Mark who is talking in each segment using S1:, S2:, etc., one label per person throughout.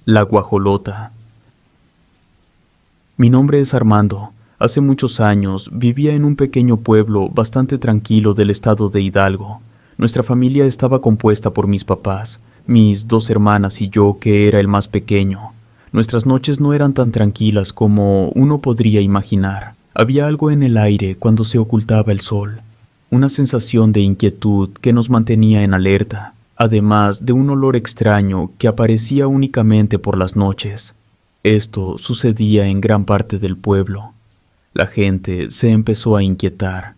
S1: La guajolota. Mi nombre es Armando. Hace muchos años vivía en un pequeño pueblo bastante tranquilo del estado de Hidalgo. Nuestra familia estaba compuesta por mis papás, mis dos hermanas y yo, que era el más pequeño. Nuestras noches no eran tan tranquilas como uno podría imaginar. Había algo en el aire cuando se ocultaba el sol, una sensación de inquietud que nos mantenía en alerta, además de un olor extraño que aparecía únicamente por las noches. Esto sucedía en gran parte del pueblo. La gente se empezó a inquietar.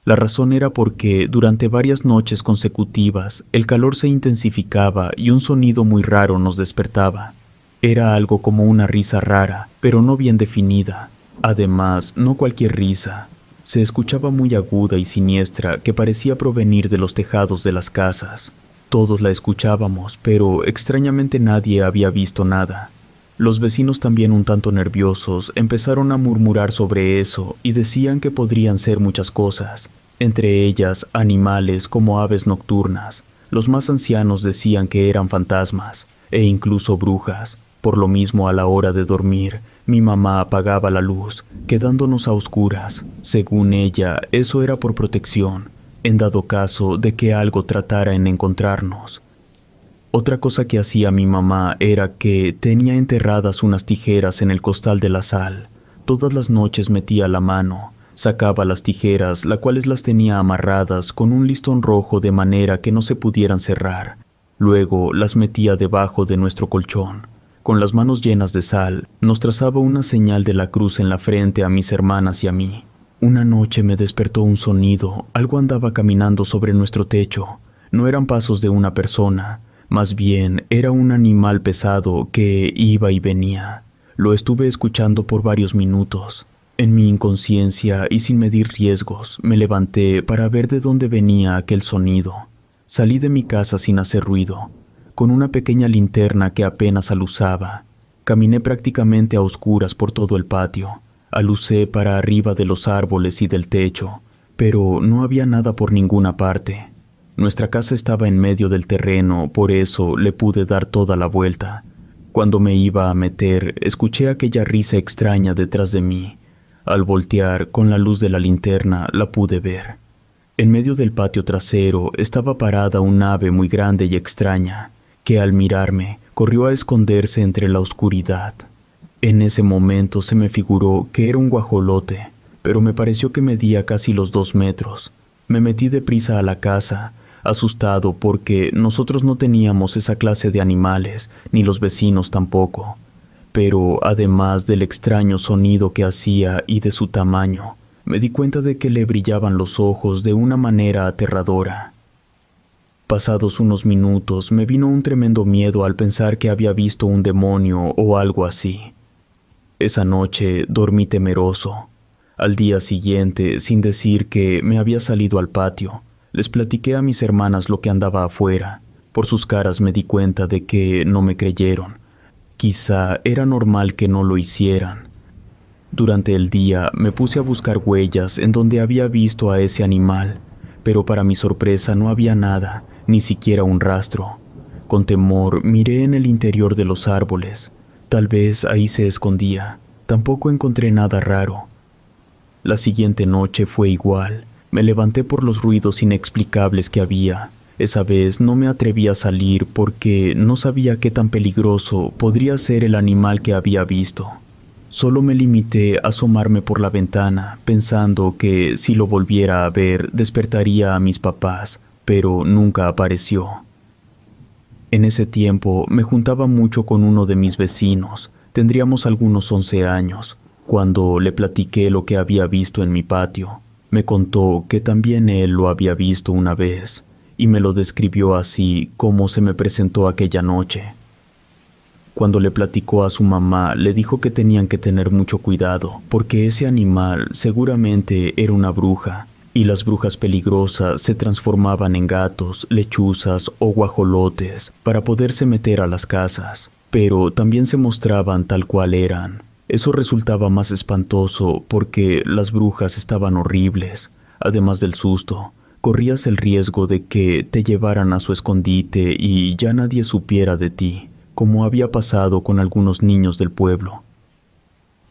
S1: La razón era porque durante varias noches consecutivas el calor se intensificaba y un sonido muy raro nos despertaba. Era algo como una risa rara, pero no bien definida. Además, no cualquier risa. Se escuchaba muy aguda y siniestra que parecía provenir de los tejados de las casas. Todos la escuchábamos, pero extrañamente nadie había visto nada. Los vecinos, también un tanto nerviosos, empezaron a murmurar sobre eso y decían que podrían ser muchas cosas, entre ellas animales como aves nocturnas. Los más ancianos decían que eran fantasmas e incluso brujas. Por lo mismo, a la hora de dormir, mi mamá apagaba la luz, quedándonos a oscuras. Según ella, eso era por protección, en dado caso de que algo tratara en encontrarnos. Otra cosa que hacía mi mamá era que tenía enterradas unas tijeras en el costal de la sal. Todas las noches metía la mano, sacaba las tijeras, las cuales las tenía amarradas con un listón rojo de manera que no se pudieran cerrar. Luego las metía debajo de nuestro colchón. Con las manos llenas de sal, nos trazaba una señal de la cruz en la frente a mis hermanas y a mí. Una noche me despertó un sonido, algo andaba caminando sobre nuestro techo. No eran pasos de una persona, más bien era un animal pesado que iba y venía. Lo estuve escuchando por varios minutos. En mi inconsciencia y sin medir riesgos, me levanté para ver de dónde venía aquel sonido. Salí de mi casa sin hacer ruido, con una pequeña linterna que apenas aluzaba. Caminé prácticamente a oscuras por todo el patio. Alucé para arriba de los árboles y del techo, pero no había nada por ninguna parte. Nuestra casa estaba en medio del terreno, por eso le pude dar toda la vuelta. Cuando me iba a meter, escuché aquella risa extraña detrás de mí. Al voltear, con la luz de la linterna, la pude ver. En medio del patio trasero estaba parada un ave muy grande y extraña, que al mirarme, corrió a esconderse entre la oscuridad. En ese momento se me figuró que era un guajolote, pero me pareció que medía casi los 2 metros. Me metí deprisa a la casa, asustado porque nosotros no teníamos esa clase de animales, ni los vecinos tampoco. Pero además del extraño sonido que hacía y de su tamaño, me di cuenta de que le brillaban los ojos de una manera aterradora. Pasados unos minutos me vino un tremendo miedo al pensar que había visto un demonio o algo así. Esa noche dormí temeroso. Al día siguiente, sin decir que me había salido al patio, les platiqué a mis hermanas lo que andaba afuera. Por sus caras me di cuenta de que no me creyeron. Quizá era normal que no lo hicieran. Durante el día me puse a buscar huellas en donde había visto a ese animal, pero para mi sorpresa no había nada, ni siquiera un rastro. Con temor miré en el interior de los árboles. Tal vez ahí se escondía. Tampoco encontré nada raro. La siguiente noche fue igual. Me levanté por los ruidos inexplicables que había. Esa vez no me atreví a salir porque no sabía qué tan peligroso podría ser el animal que había visto. Solo me limité a asomarme por la ventana, pensando que si lo volviera a ver despertaría a mis papás, pero nunca apareció. En ese tiempo me juntaba mucho con uno de mis vecinos. Tendríamos algunos 11 años. Cuando le platiqué lo que había visto en mi patio, me contó que también él lo había visto una vez, y me lo describió así como se me presentó aquella noche. Cuando le platicó a su mamá, le dijo que tenían que tener mucho cuidado, porque ese animal seguramente era una bruja, y las brujas peligrosas se transformaban en gatos, lechuzas o guajolotes para poderse meter a las casas, pero también se mostraban tal cual eran. Eso resultaba más espantoso porque las brujas estaban horribles. Además del susto, corrías el riesgo de que te llevaran a su escondite y ya nadie supiera de ti. como había pasado con algunos niños del pueblo.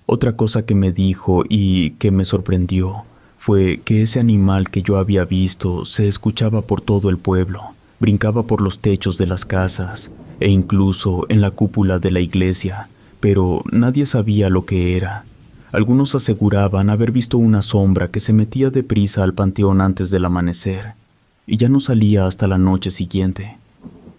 S1: Otra cosa que me dijo y que me sorprendió fue que ese animal que yo había visto se escuchaba por todo el pueblo, brincaba por los techos de las casas e incluso en la cúpula de la iglesia, pero nadie sabía lo que era. Algunos aseguraban haber visto una sombra que se metía deprisa al panteón antes del amanecer y ya no salía hasta la noche siguiente.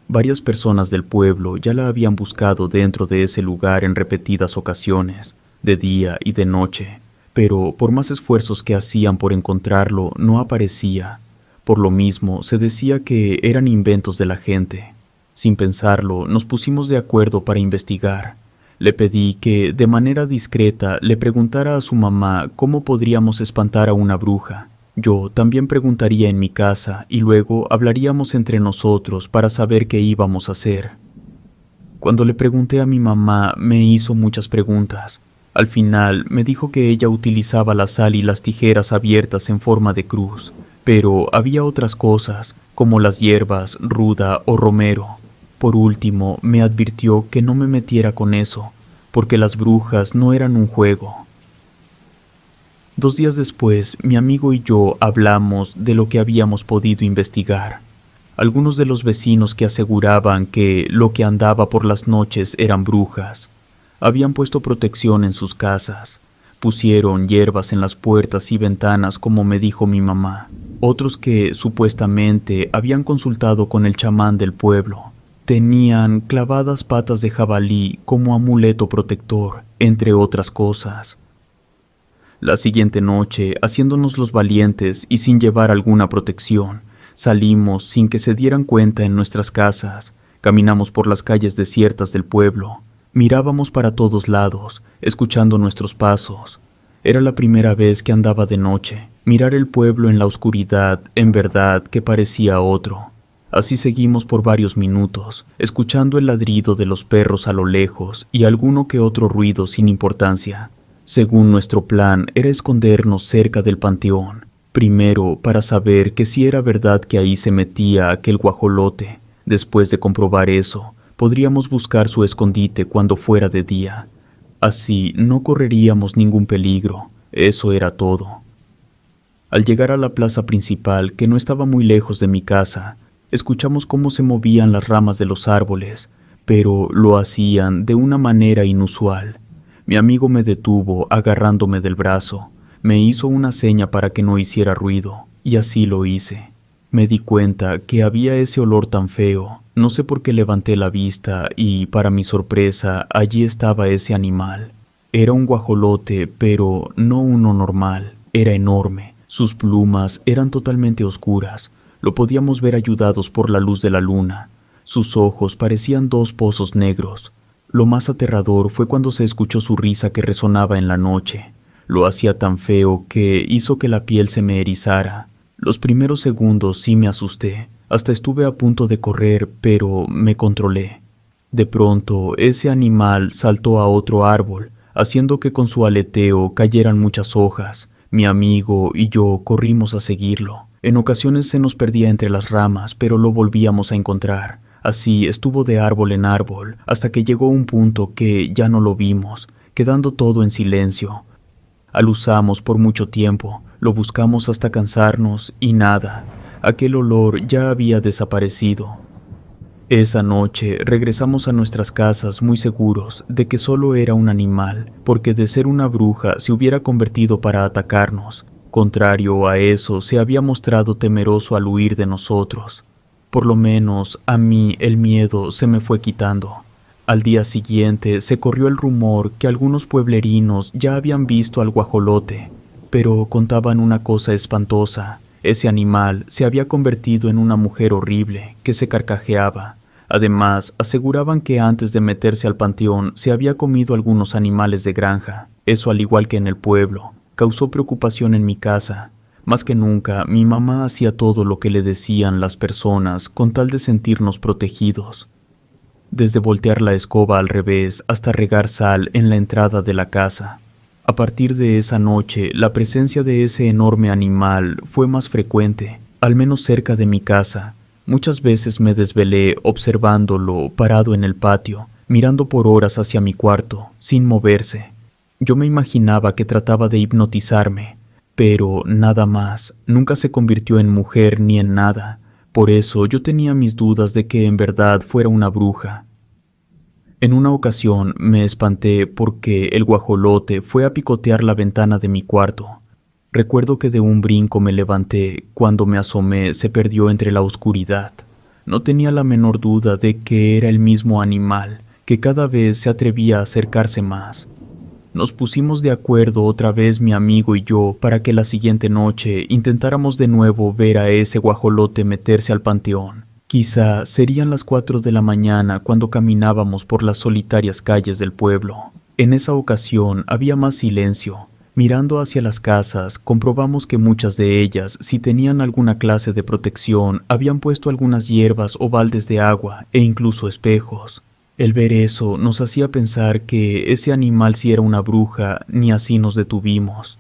S1: Varias personas del pueblo ya la habían buscado dentro de ese lugar en repetidas ocasiones, de día y de noche, pero por más esfuerzos que hacían por encontrarlo, no aparecía. Por lo mismo, se decía que eran inventos de la gente. Sin pensarlo, nos pusimos de acuerdo para investigar. Le pedí que, de manera discreta, le preguntara a su mamá cómo podríamos espantar a una bruja. Yo también preguntaría en mi casa y luego hablaríamos entre nosotros para saber qué íbamos a hacer. Cuando le pregunté a mi mamá, me hizo muchas preguntas. Al final, me dijo que ella utilizaba la sal y las tijeras abiertas en forma de cruz, pero había otras cosas, como las hierbas, ruda o romero. Por último, me advirtió que no me metiera con eso, porque las brujas no eran un juego. 2 días después, mi amigo y yo hablamos de lo que habíamos podido investigar. Algunos de los vecinos que aseguraban que lo que andaba por las noches eran brujas, habían puesto protección en sus casas. Pusieron hierbas en las puertas y ventanas, como me dijo mi mamá. Otros que, supuestamente, habían consultado con el chamán del pueblo. Tenían clavadas patas de jabalí como amuleto protector, entre otras cosas. La siguiente noche, haciéndonos los valientes y sin llevar alguna protección, salimos sin que se dieran cuenta en nuestras casas. Caminamos por las calles desiertas del pueblo. Mirábamos para todos lados, escuchando nuestros pasos. Era la primera vez que andaba de noche. Mirar el pueblo en la oscuridad, en verdad que parecía otro. Así seguimos por varios minutos, escuchando el ladrido de los perros a lo lejos y alguno que otro ruido sin importancia. Según nuestro plan, era escondernos cerca del panteón, primero para saber que si era verdad que ahí se metía aquel guajolote. Después de comprobar eso, podríamos buscar su escondite cuando fuera de día. Así no correríamos ningún peligro, eso era todo. Al llegar a la plaza principal, que no estaba muy lejos de mi casa, escuchamos cómo se movían las ramas de los árboles, pero lo hacían de una manera inusual. Mi amigo me detuvo agarrándome del brazo, me hizo una seña para que no hiciera ruido, y así lo hice. Me di cuenta que había ese olor tan feo, no sé por qué levanté la vista y, para mi sorpresa, allí estaba ese animal. Era un guajolote, pero no uno normal, era enorme. Sus plumas eran totalmente oscuras, lo podíamos ver ayudados por la luz de la luna. Sus ojos parecían 2 pozos negros. Lo más aterrador fue cuando se escuchó su risa que resonaba en la noche. Lo hacía tan feo que hizo que la piel se me erizara. Los primeros segundos sí me asusté, hasta estuve a punto de correr, pero me controlé. De pronto, ese animal saltó a otro árbol, haciendo que con su aleteo cayeran muchas hojas. Mi amigo y yo corrimos a seguirlo. En ocasiones se nos perdía entre las ramas, pero lo volvíamos a encontrar. Así estuvo de árbol en árbol, hasta que llegó un punto que ya no lo vimos, quedando todo en silencio. Alusamos por mucho tiempo, lo buscamos hasta cansarnos y nada, aquel olor ya había desaparecido. Esa noche regresamos a nuestras casas muy seguros de que solo era un animal, porque de ser una bruja se hubiera convertido para atacarnos. Contrario a eso, se había mostrado temeroso al huir de nosotros. Por lo menos a mí el miedo se me fue quitando. Al día siguiente se corrió el rumor que algunos pueblerinos ya habían visto al guajolote, pero contaban una cosa espantosa. Ese animal se había convertido en una mujer horrible que se carcajeaba. Además, aseguraban que antes de meterse al panteón se había comido algunos animales de granja. Eso, al igual que en el pueblo, causó preocupación en mi casa. Más que nunca, mi mamá hacía todo lo que le decían las personas con tal de sentirnos protegidos. Desde voltear la escoba al revés hasta regar sal en la entrada de la casa. A partir de esa noche, la presencia de ese enorme animal fue más frecuente, al menos cerca de mi casa. Muchas veces me desvelé observándolo parado en el patio, mirando por horas hacia mi cuarto, sin moverse. Yo me imaginaba que trataba de hipnotizarme, pero nada más, nunca se convirtió en mujer ni en nada. Por eso yo tenía mis dudas de que en verdad fuera una bruja. En una ocasión me espanté porque el guajolote fue a picotear la ventana de mi cuarto. Recuerdo que de un brinco me levanté. Cuando me asomé se perdió entre la oscuridad. No tenía la menor duda de que era el mismo animal, que cada vez se atrevía a acercarse más. Nos pusimos de acuerdo otra vez mi amigo y yo para que la siguiente noche intentáramos de nuevo ver a ese guajolote meterse al panteón. Quizá serían las 4 de la mañana cuando caminábamos por las solitarias calles del pueblo. En esa ocasión había más silencio. Mirando hacia las casas, comprobamos que muchas de ellas, si tenían alguna clase de protección, habían puesto algunas hierbas o baldes de agua e incluso espejos. El ver eso nos hacía pensar que ese animal sí era una bruja, ni así nos detuvimos.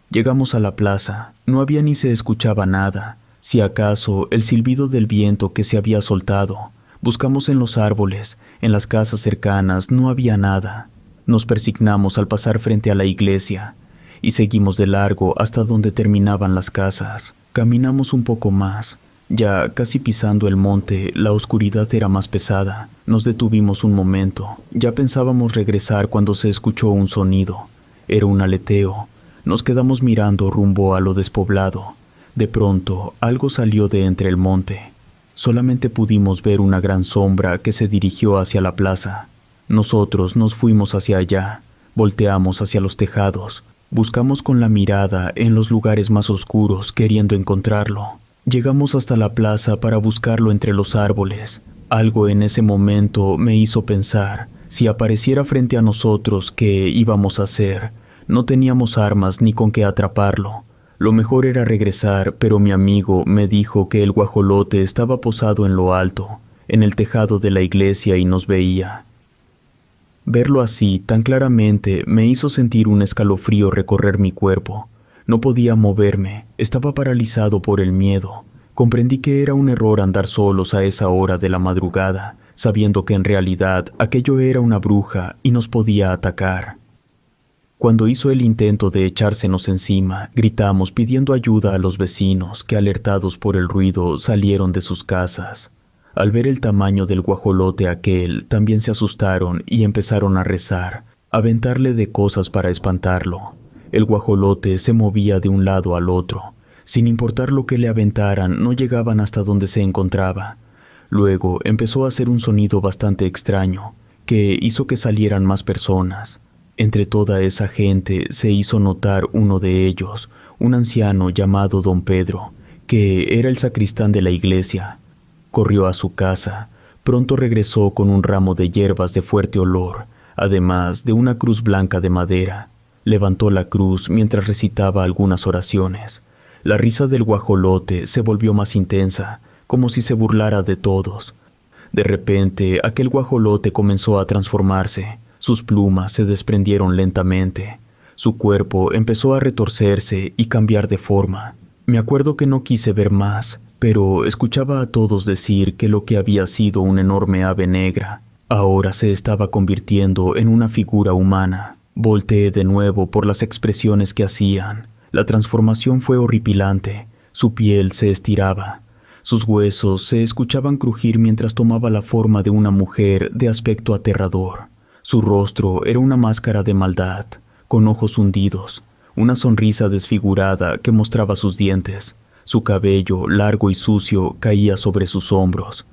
S1: Llegamos a la plaza. No había ni se escuchaba nada, si acaso el silbido del viento que se había soltado. Buscamos en los árboles, en las casas cercanas, no había nada. Nos persignamos al pasar frente a la iglesia y seguimos de largo hasta donde terminaban las casas. Caminamos un poco más. Ya casi pisando el monte, la oscuridad era más pesada. Nos detuvimos un momento. Ya pensábamos regresar cuando se escuchó un sonido. Era un aleteo. Nos quedamos mirando rumbo a lo despoblado. De pronto, algo salió de entre el monte. Solamente pudimos ver una gran sombra que se dirigió hacia la plaza. Nosotros nos fuimos hacia allá. Volteamos hacia los tejados. Buscamos con la mirada en los lugares más oscuros, queriendo encontrarlo. Llegamos hasta la plaza para buscarlo entre los árboles. Algo en ese momento me hizo pensar, si apareciera frente a nosotros, ¿qué íbamos a hacer? No teníamos armas ni con qué atraparlo. Lo mejor era regresar, pero mi amigo me dijo que el guajolote estaba posado en lo alto, en el tejado de la iglesia y nos veía. Verlo así, tan claramente, me hizo sentir un escalofrío recorrer mi cuerpo. No podía moverme, estaba paralizado por el miedo. Comprendí que era un error andar solos a esa hora de la madrugada, sabiendo que en realidad aquello era una bruja y nos podía atacar. Cuando hizo el intento de echársenos encima, gritamos pidiendo ayuda a los vecinos que, alertados por el ruido, salieron de sus casas. Al ver el tamaño del guajolote aquel, también se asustaron y empezaron a rezar, a aventarle de cosas para espantarlo. El guajolote se movía de un lado al otro. Sin importar lo que le aventaran, no llegaban hasta donde se encontraba. Luego empezó a hacer un sonido bastante extraño, que hizo que salieran más personas. Entre toda esa gente se hizo notar uno de ellos, un anciano llamado Don Pedro, que era el sacristán de la iglesia. Corrió a su casa. Pronto regresó con un ramo de hierbas de fuerte olor, además de una cruz blanca de madera. Levantó la cruz mientras recitaba algunas oraciones. La risa del guajolote se volvió más intensa, como si se burlara de todos. De repente, aquel guajolote comenzó a transformarse. Sus plumas se desprendieron lentamente. Su cuerpo empezó a retorcerse y cambiar de forma. Me acuerdo que no quise ver más, pero escuchaba a todos decir que lo que había sido una enorme ave negra, ahora se estaba convirtiendo en una figura humana. Volteé de nuevo por las expresiones que hacían. La transformación fue horripilante. Su piel se estiraba. Sus huesos se escuchaban crujir mientras tomaba la forma de una mujer de aspecto aterrador. Su rostro era una máscara de maldad, con ojos hundidos, una sonrisa desfigurada que mostraba sus dientes. Su cabello, largo y sucio, caía sobre sus hombros.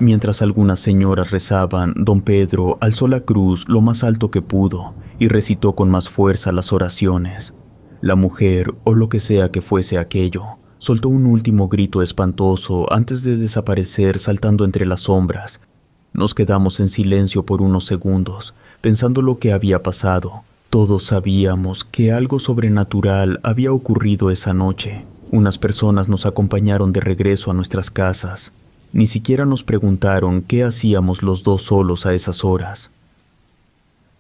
S1: Mientras algunas señoras rezaban, don Pedro alzó la cruz lo más alto que pudo y recitó con más fuerza las oraciones. La mujer, o lo que sea que fuese aquello, soltó un último grito espantoso antes de desaparecer saltando entre las sombras. Nos quedamos en silencio por unos segundos, pensando lo que había pasado. Todos sabíamos que algo sobrenatural había ocurrido esa noche. Unas personas nos acompañaron de regreso a nuestras casas. Ni siquiera nos preguntaron qué hacíamos los dos solos a esas horas.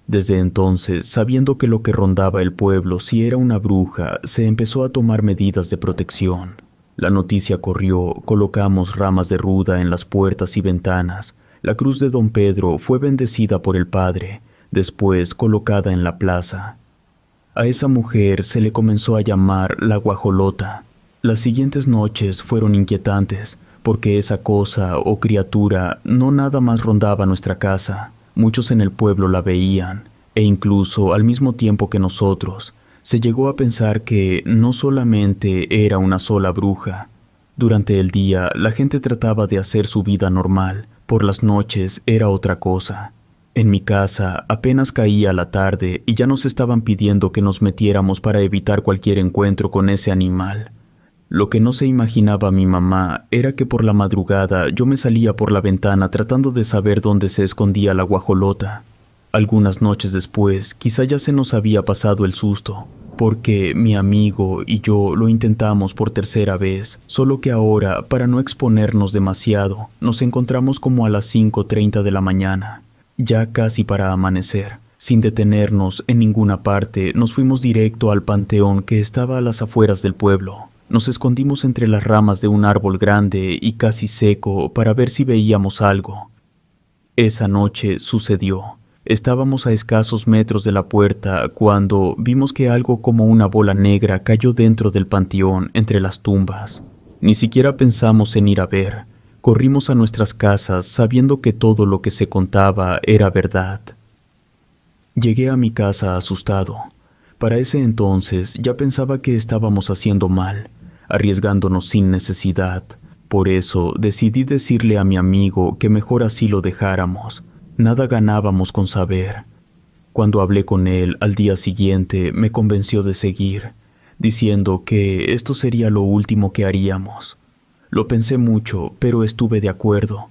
S1: Desde entonces, sabiendo que lo que rondaba el pueblo sí era una bruja, se empezó a tomar medidas de protección. La noticia corrió, colocamos ramas de ruda en las puertas y ventanas, La cruz de don Pedro fue bendecida por el padre, después colocada en la plaza. A esa mujer se le comenzó a llamar la guajolota. Las siguientes noches fueron inquietantes, porque esa cosa o criatura no nada más rondaba nuestra casa. Muchos en el pueblo la veían, e incluso al mismo tiempo que nosotros, se llegó a pensar que no solamente era una sola bruja. Durante el día la gente trataba de hacer su vida normal, por las noches era otra cosa. En mi casa apenas caía la tarde y ya nos estaban pidiendo que nos metiéramos para evitar cualquier encuentro con ese animal. Lo que no se imaginaba mi mamá era que por la madrugada yo me salía por la ventana tratando de saber dónde se escondía la guajolota. Algunas noches después, quizá ya se nos había pasado el susto, porque mi amigo y yo lo intentamos por tercera vez, solo que ahora, para no exponernos demasiado, nos encontramos como a las 5:30 de la mañana, ya casi para amanecer. Sin detenernos en ninguna parte, nos fuimos directo al panteón que estaba a las afueras del pueblo. Nos escondimos entre las ramas de un árbol grande y casi seco para ver si veíamos algo. Esa noche sucedió. Estábamos a escasos metros de la puerta cuando vimos que algo como una bola negra cayó dentro del panteón entre las tumbas. Ni siquiera pensamos en ir a ver. Corrimos a nuestras casas sabiendo que todo lo que se contaba era verdad. Llegué a mi casa asustado. Para ese entonces ya pensaba que estábamos haciendo mal, arriesgándonos sin necesidad. Por eso decidí decirle a mi amigo que mejor así lo dejáramos. Nada ganábamos con saber. Cuando hablé con él al día siguiente, me convenció de seguir, diciendo que esto sería lo último que haríamos. Lo pensé mucho, pero estuve de acuerdo.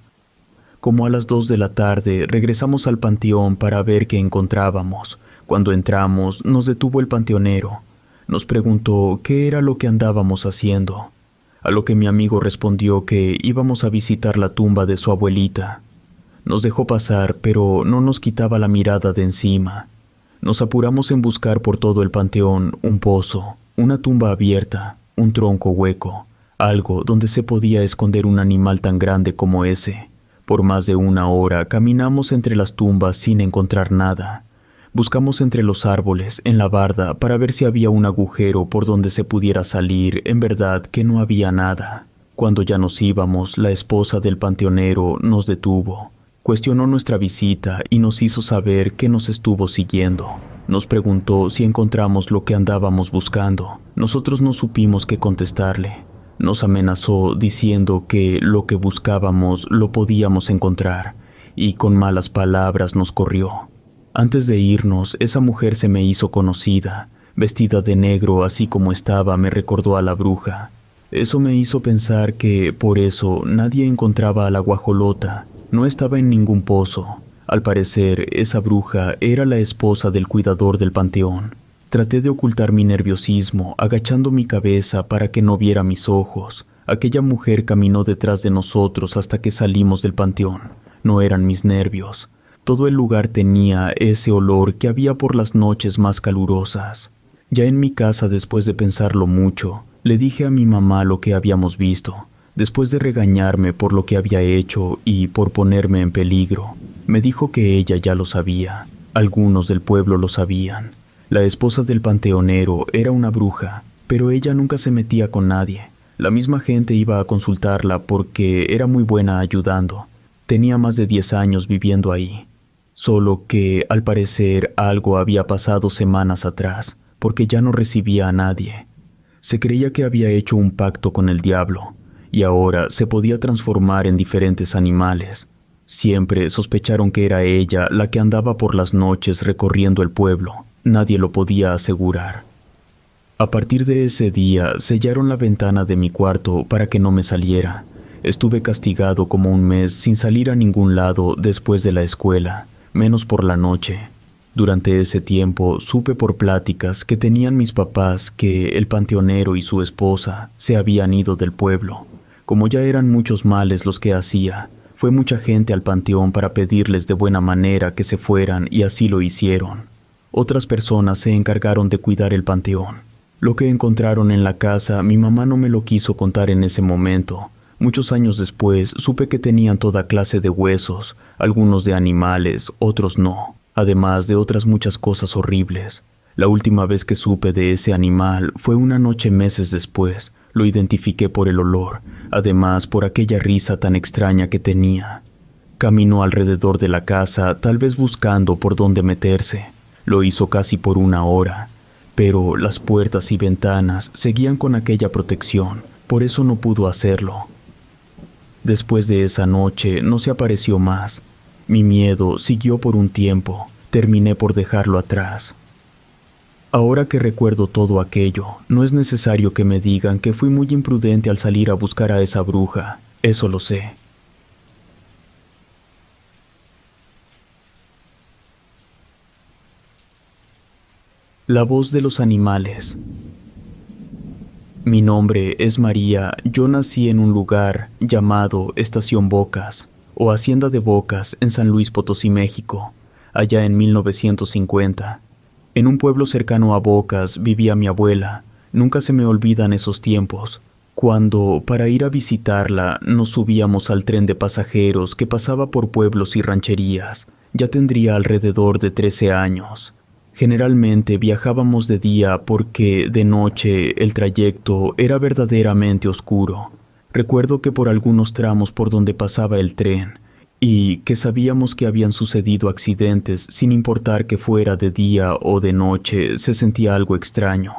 S1: Como a las 2 de la tarde, regresamos al panteón para ver qué encontrábamos. Cuando entramos, nos detuvo el panteonero. Nos preguntó qué era lo que andábamos haciendo, a lo que mi amigo respondió que íbamos a visitar la tumba de su abuelita. Nos dejó pasar, pero no nos quitaba la mirada de encima. Nos apuramos en buscar por todo el panteón un pozo, una tumba abierta, un tronco hueco, algo donde se podía esconder un animal tan grande como ese. Por más de 1 hora caminamos entre las tumbas sin encontrar nada. Buscamos entre los árboles, en la barda, para ver si había un agujero por donde se pudiera salir. En verdad que no había nada. Cuando ya nos íbamos, la esposa del panteonero nos detuvo. Cuestionó nuestra visita y nos hizo saber que nos estuvo siguiendo. Nos preguntó si encontramos lo que andábamos buscando. Nosotros no supimos qué contestarle. Nos amenazó diciendo que lo que buscábamos lo podíamos encontrar, y con malas palabras nos corrió. Antes de irnos, esa mujer se me hizo conocida. Vestida de negro así como estaba, me recordó a la bruja. Eso me hizo pensar que, por eso, nadie encontraba a la guajolota. No estaba en ningún pozo. Al parecer, esa bruja era la esposa del cuidador del panteón. Traté de ocultar mi nerviosismo, agachando mi cabeza para que no viera mis ojos. Aquella mujer caminó detrás de nosotros hasta que salimos del panteón. No eran mis nervios. Todo el lugar tenía ese olor que había por las noches más calurosas. Ya en mi casa, después de pensarlo mucho, le dije a mi mamá lo que habíamos visto. Después de regañarme por lo que había hecho y por ponerme en peligro, me dijo que ella ya lo sabía. Algunos del pueblo lo sabían. La esposa del panteonero era una bruja, pero ella nunca se metía con nadie. La misma gente iba a consultarla porque era muy buena ayudando. Tenía más de 10 años viviendo ahí. Solo que, al parecer, algo había pasado semanas atrás, porque ya no recibía a nadie. Se creía que había hecho un pacto con el diablo, y ahora se podía transformar en diferentes animales. Siempre sospecharon que era ella la que andaba por las noches recorriendo el pueblo. Nadie lo podía asegurar. A partir de ese día, sellaron la ventana de mi cuarto para que no me saliera. Estuve castigado como 1 mes sin salir a ningún lado después de la escuela, menos por la noche. Durante ese tiempo supe por pláticas que tenían mis papás que el panteonero y su esposa se habían ido del pueblo. Como ya eran muchos males los que hacía, fue mucha gente al panteón para pedirles de buena manera que se fueran y así lo hicieron. Otras personas se encargaron de cuidar el panteón. Lo que encontraron en la casa mi mamá no me lo quiso contar en ese momento, Muchos años después supe que tenían toda clase de huesos, algunos de animales, otros no, además de otras muchas cosas horribles. La última vez que supe de ese animal fue una noche meses después. Lo identifiqué por el olor, además por aquella risa tan extraña que tenía. Caminó alrededor de la casa, tal vez buscando por dónde meterse. Lo hizo casi por una hora, pero las puertas y ventanas seguían con aquella protección, por eso no pudo hacerlo. Después de esa noche no se apareció más. Mi miedo siguió por un tiempo. Terminé por dejarlo atrás. Ahora que recuerdo todo aquello, no es necesario que me digan que fui muy imprudente al salir a buscar a esa bruja. Eso lo sé. La voz de los animales. Mi nombre es María. Yo nací en un lugar llamado Estación Bocas, o Hacienda de Bocas, en San Luis Potosí, México, allá en 1950. En un pueblo cercano a Bocas vivía mi abuela. Nunca se me olvidan esos tiempos, cuando, para ir a visitarla, nos subíamos al tren de pasajeros que pasaba por pueblos y rancherías. Ya tendría alrededor de 13 años. Generalmente viajábamos de día porque de noche el trayecto era verdaderamente oscuro. Recuerdo que por algunos tramos por donde pasaba el tren, y que sabíamos que habían sucedido accidentes sin importar que fuera de día o de noche, se sentía algo extraño.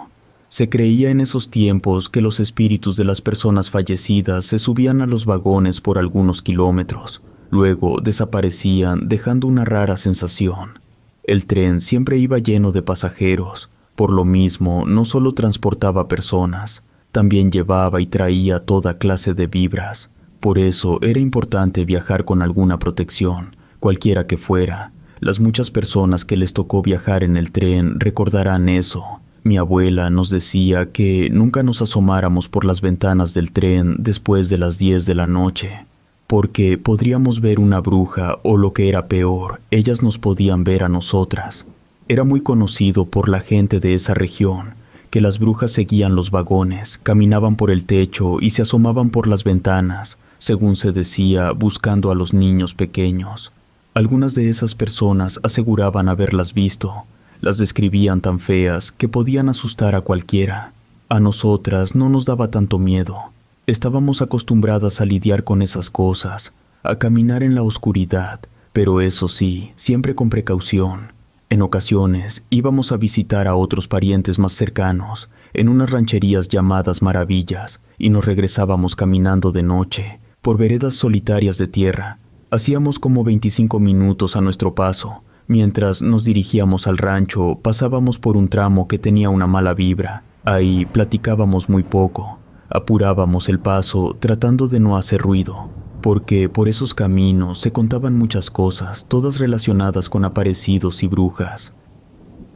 S1: Se creía en esos tiempos que los espíritus de las personas fallecidas se subían a los vagones por algunos kilómetros, luego desaparecían dejando una rara sensación. El tren siempre iba lleno de pasajeros, por lo mismo no solo transportaba personas, también llevaba y traía toda clase de vibras. Por eso era importante viajar con alguna protección, cualquiera que fuera. Las muchas personas que les tocó viajar en el tren recordarán eso. Mi abuela nos decía que nunca nos asomáramos por las ventanas del tren después de las 10 de la noche, porque podríamos ver una bruja o lo que era peor, ellas nos podían ver a nosotras. Era muy conocido por la gente de esa región que las brujas seguían los vagones, caminaban por el techo y se asomaban por las ventanas, según se decía, buscando a los niños pequeños. Algunas de esas personas aseguraban haberlas visto. Las describían tan feas que podían asustar a cualquiera. A nosotras no nos daba tanto miedo. Estábamos acostumbradas a lidiar con esas cosas, a caminar en la oscuridad, pero eso sí, siempre con precaución. En ocasiones íbamos a visitar a otros parientes más cercanos, en unas rancherías llamadas Maravillas, y nos regresábamos caminando de noche, por veredas solitarias de tierra. Hacíamos como 25 minutos a nuestro paso. Mientras nos dirigíamos al rancho, pasábamos por un tramo que tenía una mala vibra. Ahí platicábamos muy poco. Apurábamos el paso tratando de no hacer ruido, porque por esos caminos se contaban muchas cosas, todas relacionadas con aparecidos y brujas.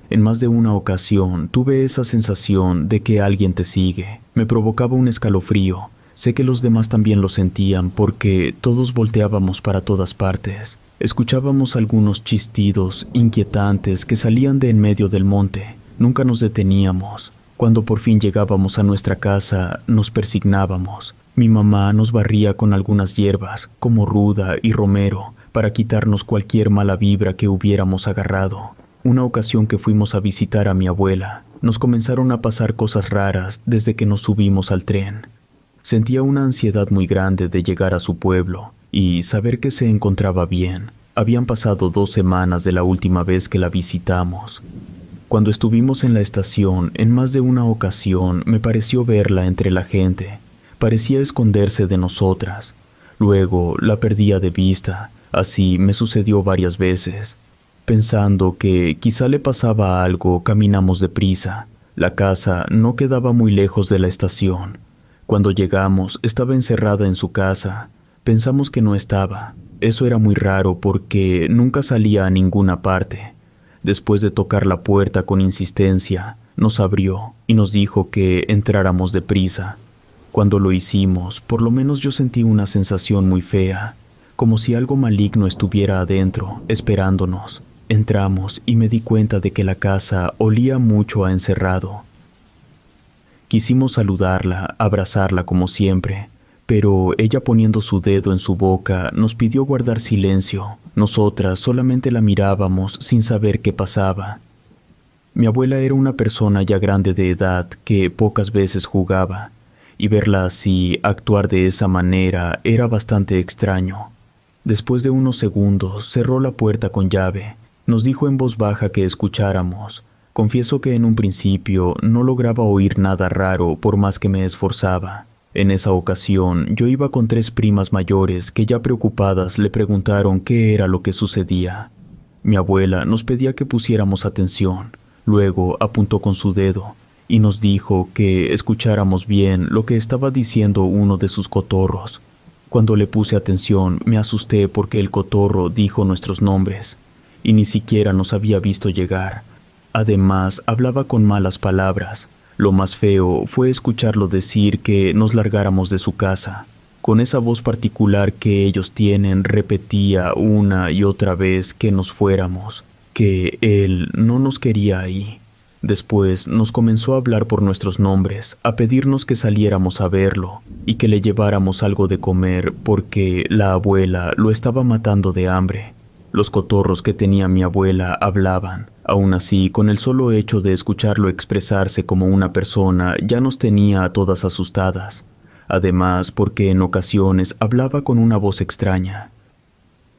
S1: En más de una ocasión tuve esa sensación de que alguien te sigue. Me provocaba un escalofrío. Sé que los demás también lo sentían porque todos volteábamos para todas partes. Escuchábamos algunos chistidos inquietantes que salían de en medio del monte. Nunca nos deteníamos. Cuando por fin llegábamos a nuestra casa, nos persignábamos. Mi mamá nos barría con algunas hierbas, como ruda y romero, para quitarnos cualquier mala vibra que hubiéramos agarrado. Una ocasión que fuimos a visitar a mi abuela, nos comenzaron a pasar cosas raras desde que nos subimos al tren. Sentía una ansiedad muy grande de llegar a su pueblo y saber que se encontraba bien. Habían pasado 2 semanas de la última vez que la visitamos. Cuando estuvimos en la estación, en más de una ocasión me pareció verla entre la gente. Parecía esconderse de nosotras. Luego la perdía de vista. Así me sucedió varias veces. Pensando que quizá le pasaba algo, caminamos deprisa. La casa no quedaba muy lejos de la estación. Cuando llegamos, estaba encerrada en su casa. Pensamos que no estaba. Eso era muy raro porque nunca salía a ninguna parte. Después de tocar la puerta con insistencia, nos abrió y nos dijo que entráramos deprisa. Cuando lo hicimos, por lo menos yo sentí una sensación muy fea, como si algo maligno estuviera adentro, esperándonos. Entramos y me di cuenta de que la casa olía mucho a encerrado. Quisimos saludarla, abrazarla como siempre, pero ella, poniendo su dedo en su boca, nos pidió guardar silencio. Nosotras solamente la mirábamos sin saber qué pasaba. Mi abuela era una persona ya grande de edad que pocas veces jugaba, y verla así, actuar de esa manera, era bastante extraño. Después de unos segundos, cerró la puerta con llave. Nos dijo en voz baja que escucháramos. Confieso que en un principio no lograba oír nada raro por más que me esforzaba. En esa ocasión yo iba con 3 primas mayores que, ya preocupadas, le preguntaron qué era lo que sucedía. Mi abuela nos pedía que pusiéramos atención. Luego apuntó con su dedo y nos dijo que escucháramos bien lo que estaba diciendo uno de sus cotorros. Cuando le puse atención me asusté porque el cotorro dijo nuestros nombres y ni siquiera nos había visto llegar. Además, hablaba con malas palabras. Lo más feo fue escucharlo decir que nos largáramos de su casa. Con esa voz particular que ellos tienen, repetía una y otra vez que nos fuéramos, que él no nos quería ahí. Después nos comenzó a hablar por nuestros nombres, a pedirnos que saliéramos a verlo y que le lleváramos algo de comer porque la abuela lo estaba matando de hambre. Los cotorros que tenía mi abuela hablaban. Aún así, con el solo hecho de escucharlo expresarse como una persona ya nos tenía a todas asustadas. Además, porque en ocasiones hablaba con una voz extraña.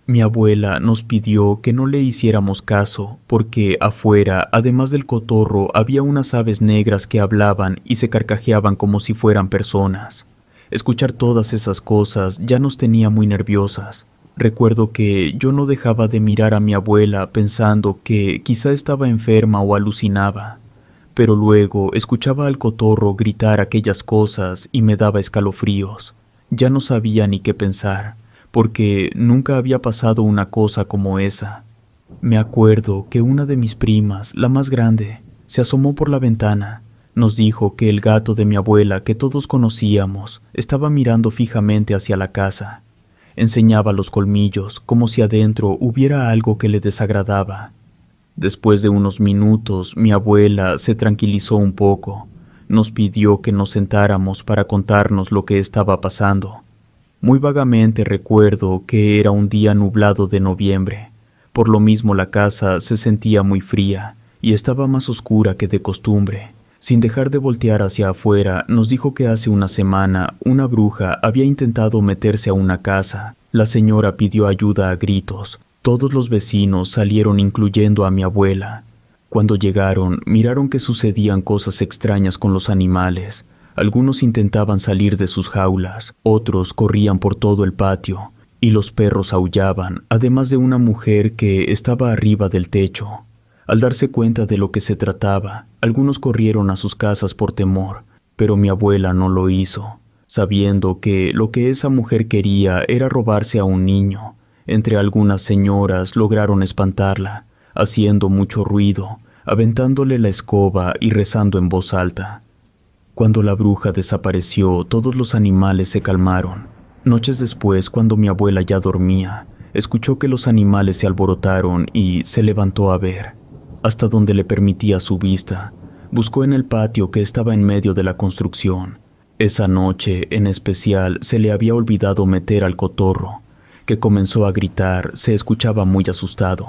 S1: Mi abuela nos pidió que no le hiciéramos caso, porque afuera, además del cotorro, había unas aves negras que hablaban y se carcajeaban como si fueran personas. Escuchar todas esas cosas ya nos tenía muy nerviosas. Recuerdo que yo no dejaba de mirar a mi abuela pensando que quizá estaba enferma o alucinaba, pero luego escuchaba al cotorro gritar aquellas cosas y me daba escalofríos. Ya no sabía ni qué pensar, porque nunca había pasado una cosa como esa. Me acuerdo que una de mis primas, la más grande, se asomó por la ventana. Nos dijo que el gato de mi abuela, que todos conocíamos, estaba mirando fijamente hacia la casa. Enseñaba los colmillos, como si adentro hubiera algo que le desagradaba. Después de unos minutos, mi abuela se tranquilizó un poco. Nos pidió que nos sentáramos para contarnos lo que estaba pasando. Muy vagamente recuerdo que era un día nublado de noviembre. Por lo mismo la casa se sentía muy fría y estaba más oscura que de costumbre. Sin dejar de voltear hacia afuera, nos dijo que hace una semana una bruja había intentado meterse a una casa. La señora pidió ayuda a gritos. Todos los vecinos salieron, incluyendo a mi abuela. Cuando llegaron, miraron que sucedían cosas extrañas con los animales. Algunos intentaban salir de sus jaulas, otros corrían por todo el patio, y los perros aullaban, además de una mujer que estaba arriba del techo. Al darse cuenta de lo que se trataba, algunos corrieron a sus casas por temor, pero mi abuela no lo hizo, sabiendo que lo que esa mujer quería era robarse a un niño. Entre algunas señoras lograron espantarla, haciendo mucho ruido, aventándole la escoba y rezando en voz alta. Cuando la bruja desapareció, todos los animales se calmaron. Noches después, cuando mi abuela ya dormía, escuchó que los animales se alborotaron y se levantó a ver. Hasta donde le permitía su vista, buscó en el patio que estaba en medio de la construcción. Esa noche, en especial, se le había olvidado meter al cotorro, que comenzó a gritar. Se escuchaba muy asustado.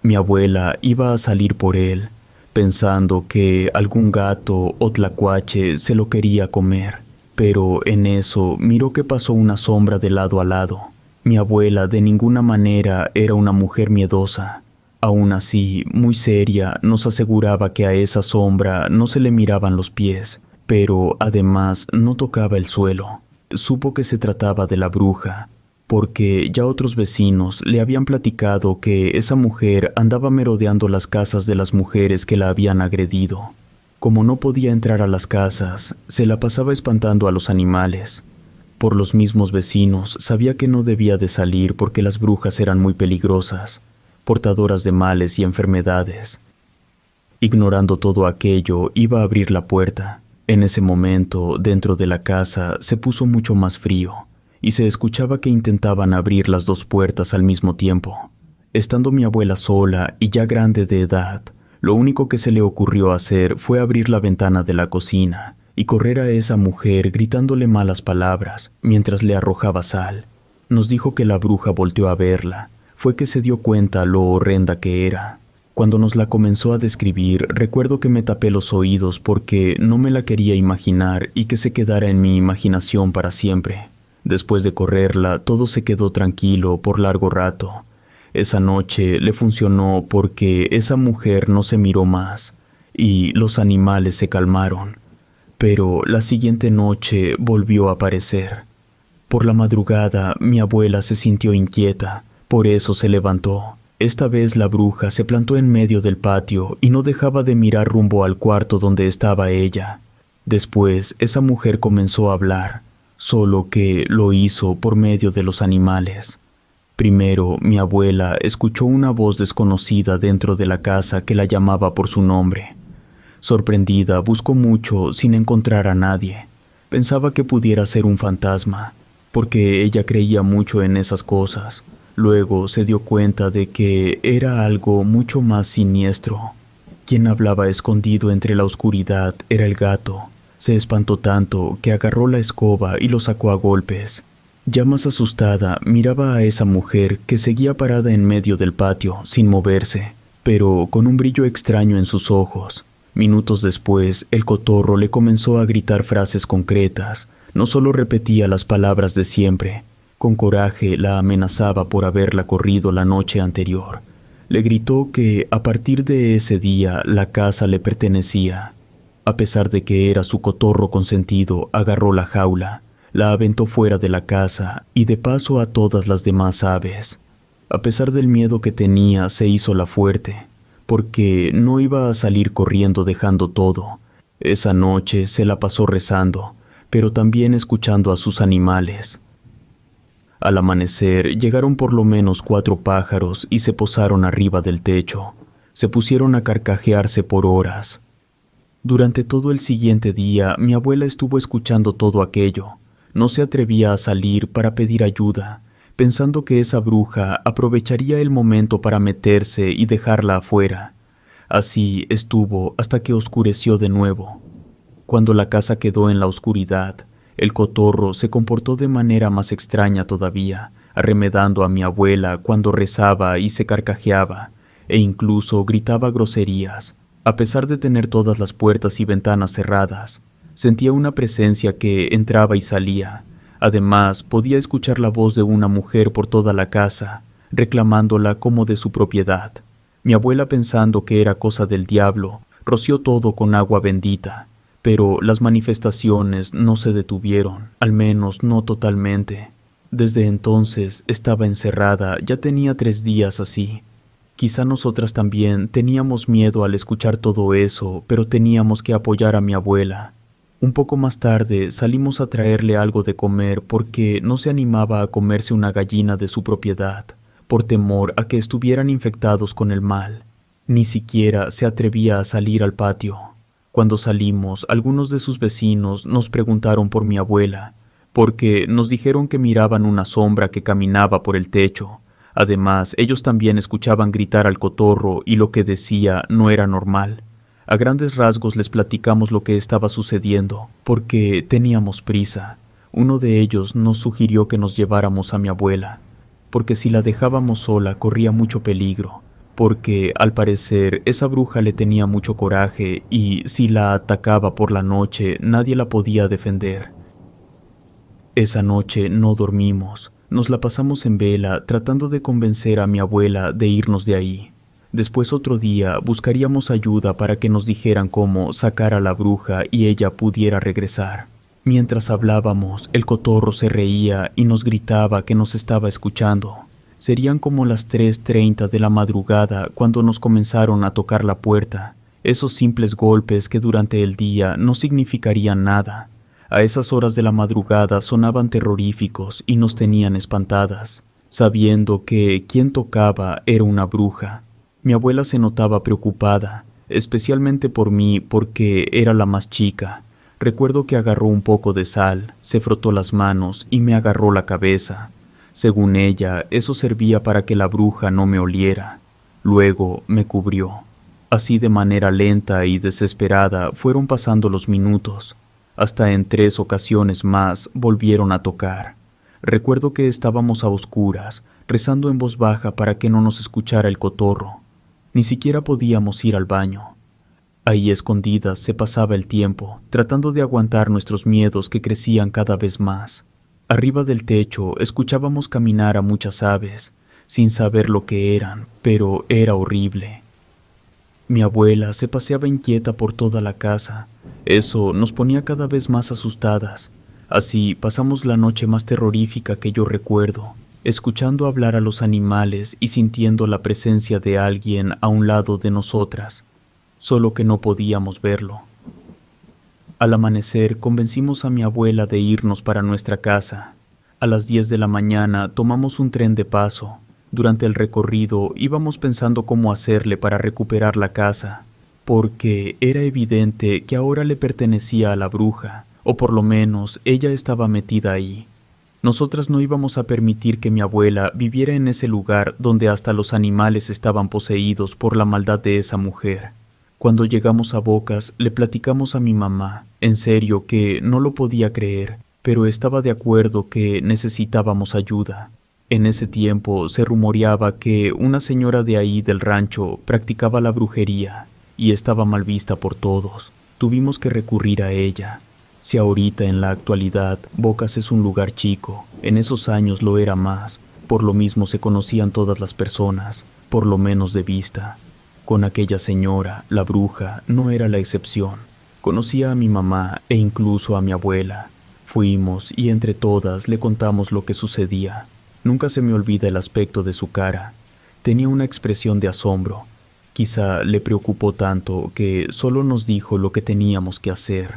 S1: Mi abuela iba a salir por él, pensando que algún gato o tlacuache se lo quería comer, pero en eso miró que pasó una sombra de lado a lado. Mi abuela de ninguna manera era una mujer miedosa. Aún así, muy seria, nos aseguraba que a esa sombra no se le miraban los pies, pero además no tocaba el suelo. Supo que se trataba de la bruja, porque ya otros vecinos le habían platicado que esa mujer andaba merodeando las casas de las mujeres que la habían agredido. Como no podía entrar a las casas, se la pasaba espantando a los animales. Por los mismos vecinos sabía que no debía de salir porque las brujas eran muy peligrosas, portadoras de males y enfermedades. Ignorando todo aquello, iba a abrir la puerta. En ese momento, dentro de la casa, se puso mucho más frío, y se escuchaba que intentaban abrir las 2 puertas al mismo tiempo. Estando mi abuela sola y ya grande de edad, lo único que se le ocurrió hacer fue abrir la ventana de la cocina, y correr a esa mujer gritándole malas palabras mientras le arrojaba sal. Nos dijo que la bruja volteó a verla. Fue que se dio cuenta lo horrenda que era. Cuando nos la comenzó a describir, recuerdo que me tapé los oídos porque no me la quería imaginar y que se quedara en mi imaginación para siempre. Después de correrla, todo se quedó tranquilo por largo rato. Esa noche le funcionó porque esa mujer no se miró más y los animales se calmaron. Pero la siguiente noche volvió a aparecer. Por la madrugada, mi abuela se sintió inquieta, por eso se levantó. Esta vez la bruja se plantó en medio del patio y no dejaba de mirar rumbo al cuarto donde estaba ella. Después, esa mujer comenzó a hablar, solo que lo hizo por medio de los animales. Primero, mi abuela escuchó una voz desconocida dentro de la casa que la llamaba por su nombre. Sorprendida, buscó mucho sin encontrar a nadie. Pensaba que pudiera ser un fantasma, porque ella creía mucho en esas cosas. Luego se dio cuenta de que era algo mucho más siniestro. Quien hablaba escondido entre la oscuridad era el gato. Se espantó tanto que agarró la escoba y lo sacó a golpes. Ya más asustada, miraba a esa mujer que seguía parada en medio del patio, sin moverse, pero con un brillo extraño en sus ojos. Minutos después, el cotorro le comenzó a gritar frases concretas. No solo repetía las palabras de siempre. Con coraje la amenazaba por haberla corrido la noche anterior. Le gritó que a partir de ese día la casa le pertenecía. A pesar de que era su cotorro consentido, agarró la jaula, la aventó fuera de la casa y de paso a todas las demás aves. A pesar del miedo que tenía, se hizo la fuerte, porque no iba a salir corriendo dejando todo. Esa noche se la pasó rezando, pero también escuchando a sus animales. Al amanecer llegaron por lo menos 4 pájaros y se posaron arriba del techo. Se pusieron a carcajearse por horas. Durante todo el siguiente día, mi abuela estuvo escuchando todo aquello. No se atrevía a salir para pedir ayuda, pensando que esa bruja aprovecharía el momento para meterse y dejarla afuera. Así estuvo hasta que oscureció de nuevo. Cuando la casa quedó en la oscuridad, el cotorro se comportó de manera más extraña todavía, arremedando a mi abuela cuando rezaba y se carcajeaba, e incluso gritaba groserías. A pesar de tener todas las puertas y ventanas cerradas, sentía una presencia que entraba y salía. Además, podía escuchar la voz de una mujer por toda la casa, reclamándola como de su propiedad. Mi abuela, pensando que era cosa del diablo, roció todo con agua bendita. Pero las manifestaciones no se detuvieron, al menos no totalmente. Desde entonces estaba encerrada, ya tenía 3 días así. Quizá nosotras también teníamos miedo al escuchar todo eso, pero teníamos que apoyar a mi abuela. Un poco más tarde salimos a traerle algo de comer porque no se animaba a comerse una gallina de su propiedad, por temor a que estuvieran infectados con el mal. Ni siquiera se atrevía a salir al patio. Cuando salimos, algunos de sus vecinos nos preguntaron por mi abuela, porque nos dijeron que miraban una sombra que caminaba por el techo. Además, ellos también escuchaban gritar al cotorro y lo que decía no era normal. A grandes rasgos les platicamos lo que estaba sucediendo, porque teníamos prisa. Uno de ellos nos sugirió que nos lleváramos a mi abuela, porque si la dejábamos sola corría mucho peligro. Porque, al parecer, esa bruja le tenía mucho coraje y, si la atacaba por la noche, nadie la podía defender. Esa noche no dormimos. Nos la pasamos en vela tratando de convencer a mi abuela de irnos de ahí. Después otro día buscaríamos ayuda para que nos dijeran cómo sacar a la bruja y ella pudiera regresar. Mientras hablábamos, el cotorro se reía y nos gritaba que nos estaba escuchando. Serían como las 3:30 de la madrugada cuando nos comenzaron a tocar la puerta. Esos simples golpes que durante el día no significarían nada. A esas horas de la madrugada sonaban terroríficos y nos tenían espantadas, sabiendo que quien tocaba era una bruja. Mi abuela se notaba preocupada, especialmente por mí porque era la más chica. Recuerdo que agarró un poco de sal, se frotó las manos y me agarró la cabeza. Según ella, eso servía para que la bruja no me oliera. Luego me cubrió. Así de manera lenta y desesperada fueron pasando los minutos. Hasta en 3 ocasiones más volvieron a tocar. Recuerdo que estábamos a oscuras, rezando en voz baja para que no nos escuchara el cotorro. Ni siquiera podíamos ir al baño. Ahí escondidas se pasaba el tiempo, tratando de aguantar nuestros miedos que crecían cada vez más. Arriba del techo escuchábamos caminar a muchas aves, sin saber lo que eran, pero era horrible. Mi abuela se paseaba inquieta por toda la casa. Eso nos ponía cada vez más asustadas. Así pasamos la noche más terrorífica que yo recuerdo, escuchando hablar a los animales y sintiendo la presencia de alguien a un lado de nosotras, solo que no podíamos verlo. Al amanecer convencimos a mi abuela de irnos para nuestra casa. A las 10 de la mañana tomamos un tren de paso. Durante el recorrido íbamos pensando cómo hacerle para recuperar la casa, porque era evidente que ahora le pertenecía a la bruja, o por lo menos ella estaba metida ahí. Nosotras no íbamos a permitir que mi abuela viviera en ese lugar donde hasta los animales estaban poseídos por la maldad de esa mujer. Cuando llegamos a Bocas, le platicamos a mi mamá, en serio que no lo podía creer, pero estaba de acuerdo que necesitábamos ayuda. En ese tiempo se rumoreaba que una señora de ahí del rancho practicaba la brujería y estaba mal vista por todos. Tuvimos que recurrir a ella. Si ahorita en la actualidad Bocas es un lugar chico, en esos años lo era más. Por lo mismo se conocían todas las personas, por lo menos de vista. Con aquella señora, la bruja, no era la excepción. Conocía a mi mamá e incluso a mi abuela. Fuimos y entre todas le contamos lo que sucedía. Nunca se me olvida el aspecto de su cara. Tenía una expresión de asombro. Quizá le preocupó tanto que solo nos dijo lo que teníamos que hacer.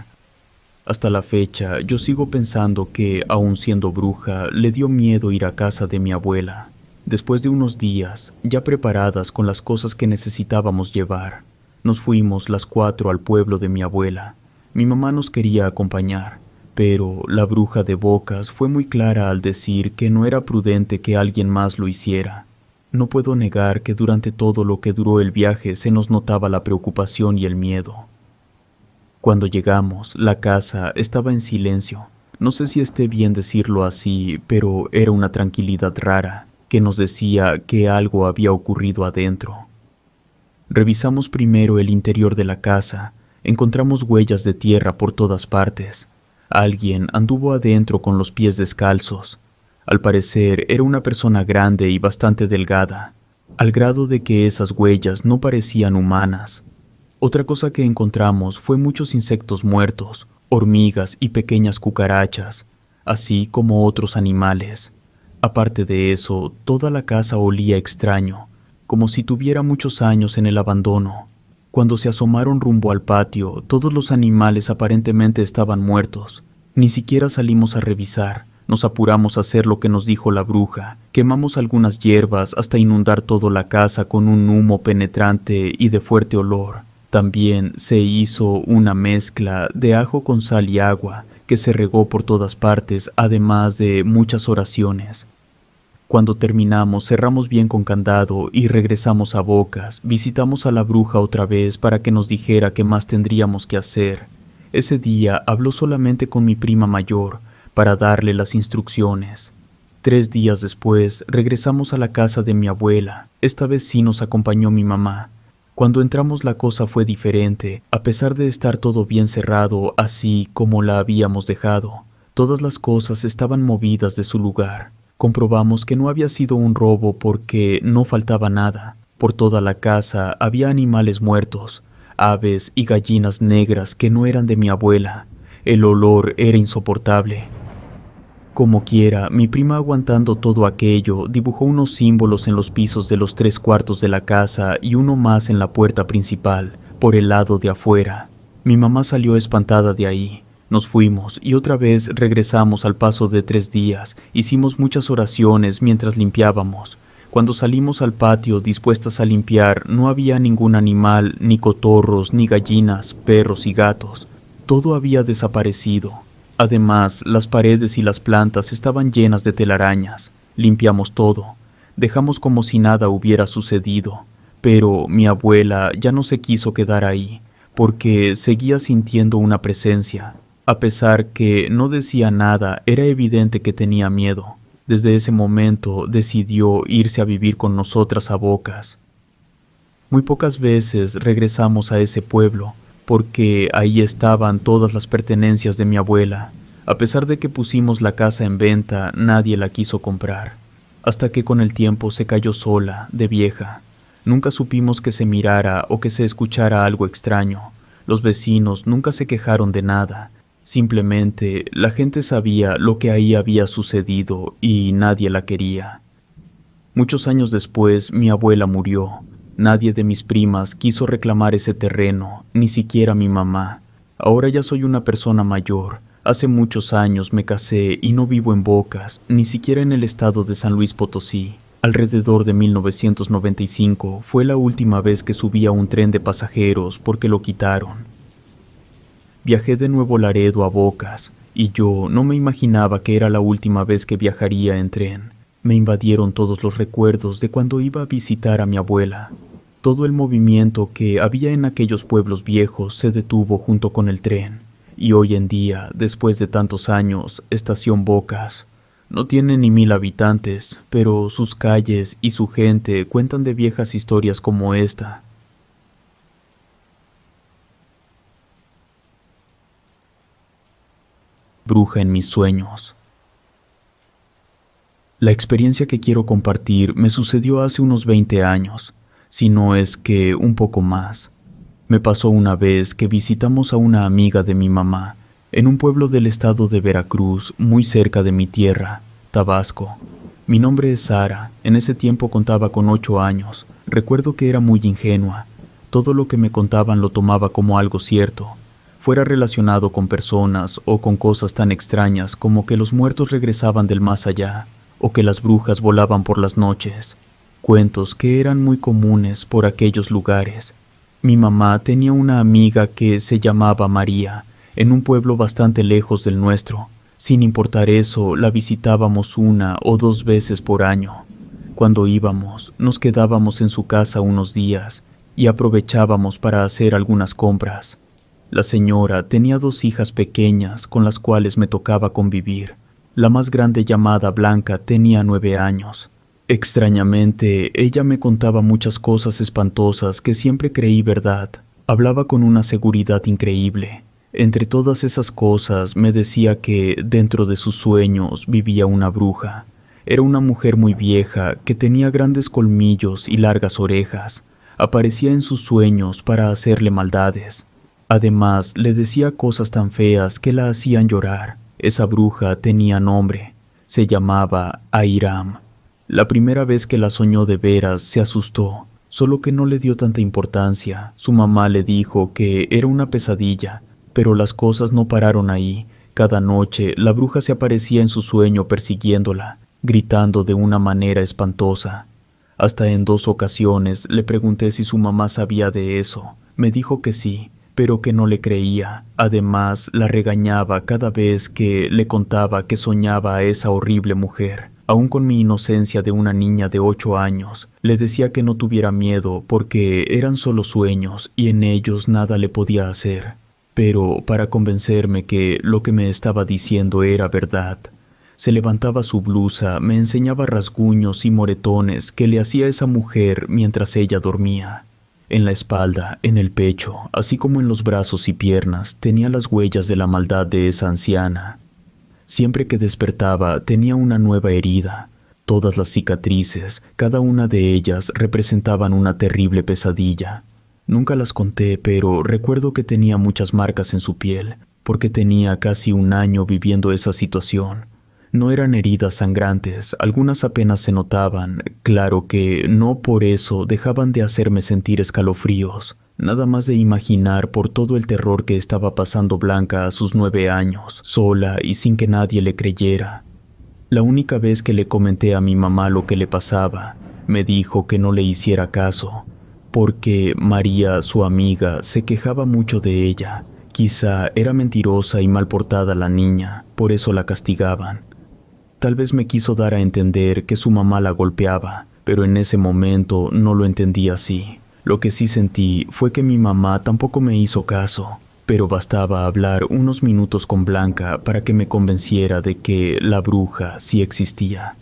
S1: Hasta la fecha, yo sigo pensando que, aun siendo bruja, le dio miedo ir a casa de mi abuela. Después de unos días, ya preparadas con las cosas que necesitábamos llevar, nos fuimos las 4 al pueblo de mi abuela. Mi mamá nos quería acompañar, pero la bruja de Bocas fue muy clara al decir que no era prudente que alguien más lo hiciera. No puedo negar que durante todo lo que duró el viaje se nos notaba la preocupación y el miedo. Cuando llegamos, la casa estaba en silencio. No sé si esté bien decirlo así, pero era una tranquilidad rara, que nos decía que algo había ocurrido adentro. Revisamos primero el interior de la casa. Encontramos huellas de tierra por todas partes. Alguien anduvo adentro con los pies descalzos. Al parecer era una persona grande y bastante delgada, al grado de que esas huellas no parecían humanas. Otra cosa que encontramos fue muchos insectos muertos, hormigas y pequeñas cucarachas, así como otros animales. Aparte de eso, toda la casa olía extraño, como si tuviera muchos años en el abandono. Cuando se asomaron rumbo al patio, todos los animales aparentemente estaban muertos. Ni siquiera salimos a revisar. Nos apuramos a hacer lo que nos dijo la bruja. Quemamos algunas hierbas hasta inundar toda la casa con un humo penetrante y de fuerte olor. También se hizo una mezcla de ajo con sal y agua que se regó por todas partes, además de muchas oraciones. Cuando terminamos, cerramos bien con candado y regresamos a Bocas. Visitamos a la bruja otra vez para que nos dijera qué más tendríamos que hacer. Ese día habló solamente con mi prima mayor para darle las instrucciones. 3 días después, regresamos a la casa de mi abuela. Esta vez sí nos acompañó mi mamá. Cuando entramos la cosa fue diferente, a pesar de estar todo bien cerrado, así como la habíamos dejado. Todas las cosas estaban movidas de su lugar. Comprobamos que no había sido un robo porque no faltaba nada. Por toda la casa había animales muertos, aves y gallinas negras que no eran de mi abuela. El olor era insoportable. Como quiera, mi prima, aguantando todo aquello, dibujó unos símbolos en los pisos de los 3 cuartos de la casa y uno más en la puerta principal, por el lado de afuera. Mi mamá salió espantada de ahí. Nos fuimos y otra vez regresamos al paso de 3 días. Hicimos muchas oraciones mientras limpiábamos. Cuando salimos al patio dispuestas a limpiar, no había ningún animal, ni cotorros, ni gallinas, perros y gatos. Todo había desaparecido. Además, las paredes y las plantas estaban llenas de telarañas. Limpiamos todo. Dejamos como si nada hubiera sucedido. Pero mi abuela ya no se quiso quedar ahí, porque seguía sintiendo una presencia. A pesar que no decía nada, era evidente que tenía miedo. Desde ese momento decidió irse a vivir con nosotras a Bocas. Muy pocas veces regresamos a ese pueblo, porque ahí estaban todas las pertenencias de mi abuela. A pesar de que pusimos la casa en venta, nadie la quiso comprar, hasta que con el tiempo se cayó sola, de vieja. Nunca supimos que se mirara o que se escuchara algo extraño. Los vecinos nunca se quejaron de nada. Simplemente la gente sabía lo que ahí había sucedido y nadie la quería. Muchos años después, mi abuela murió. Nadie de mis primas quiso reclamar ese terreno, ni siquiera mi mamá. Ahora ya soy una persona mayor. Hace muchos años me casé y no vivo en Bocas, ni siquiera en el estado de San Luis Potosí. Alrededor de 1995 fue la última vez que subí a un tren de pasajeros porque lo quitaron. Viajé de Nuevo Laredo a Bocas, y yo no me imaginaba que era la última vez que viajaría en tren. Me invadieron todos los recuerdos de cuando iba a visitar a mi abuela. Todo el movimiento que había en aquellos pueblos viejos se detuvo junto con el tren, y hoy en día, después de tantos años, Estación Bocas no tiene ni 1000 habitantes, pero sus calles y su gente cuentan de viejas historias como esta. Bruja en mis sueños. La experiencia que quiero compartir me sucedió hace unos 20 años, si no es que un poco más. Me pasó una vez que visitamos a una amiga de mi mamá, en un pueblo del estado de Veracruz, muy cerca de mi tierra, Tabasco. Mi nombre es Sara, en ese tiempo contaba con 8 años, recuerdo que era muy ingenua. Todo lo que me contaban lo tomaba como algo cierto, fuera relacionado con personas o con cosas tan extrañas como que los muertos regresaban del más allá, o que las brujas volaban por las noches, cuentos que eran muy comunes por aquellos lugares. Mi mamá tenía una amiga que se llamaba María, en un pueblo bastante lejos del nuestro. Sin importar eso, la visitábamos 1 o 2 veces por año. Cuando íbamos, nos quedábamos en su casa unos días y aprovechábamos para hacer algunas compras. La señora tenía 2 hijas pequeñas con las cuales me tocaba convivir. La más grande, llamada Blanca, tenía 9 años. Extrañamente, ella me contaba muchas cosas espantosas que siempre creí verdad. Hablaba con una seguridad increíble. Entre todas esas cosas me decía que dentro de sus sueños vivía una bruja. Era una mujer muy vieja que tenía grandes colmillos y largas orejas. Aparecía en sus sueños para hacerle maldades. Además, le decía cosas tan feas que la hacían llorar. Esa bruja tenía nombre. Se llamaba Airam. La primera vez que la soñó de veras se asustó, solo que no le dio tanta importancia. Su mamá le dijo que era una pesadilla, pero las cosas no pararon ahí. Cada noche la bruja se aparecía en su sueño persiguiéndola, gritando de una manera espantosa. Hasta en 2 ocasiones le pregunté si su mamá sabía de eso. Me dijo que sí, pero que no le creía. Además, la regañaba cada vez que le contaba que soñaba a esa horrible mujer. Aún con mi inocencia de una niña de 8 años, le decía que no tuviera miedo porque eran solo sueños y en ellos nada le podía hacer. Pero para convencerme que lo que me estaba diciendo era verdad, se levantaba su blusa, me enseñaba rasguños y moretones que le hacía esa mujer mientras ella dormía. En la espalda, en el pecho, así como en los brazos y piernas, tenía las huellas de la maldad de esa anciana. Siempre que despertaba tenía una nueva herida. Todas las cicatrices, cada una de ellas, representaban una terrible pesadilla. Nunca las conté, pero recuerdo que tenía muchas marcas en su piel, porque tenía casi 1 año viviendo esa situación. No eran heridas sangrantes, algunas apenas se notaban. Claro que no por eso dejaban de hacerme sentir escalofríos. Nada más de imaginar por todo el terror que estaba pasando Blanca a sus 9 años, sola y sin que nadie le creyera. La única vez que le comenté a mi mamá lo que le pasaba, me dijo que no le hiciera caso, porque María, su amiga, se quejaba mucho de ella. Quizá era mentirosa y mal portada la niña, por eso la castigaban. Tal vez me quiso dar a entender que su mamá la golpeaba, pero en ese momento no lo entendí así. Lo que sí sentí fue que mi mamá tampoco me hizo caso. pero bastaba hablar unos minutos con Blanca para que me convenciera de que la bruja sí existía.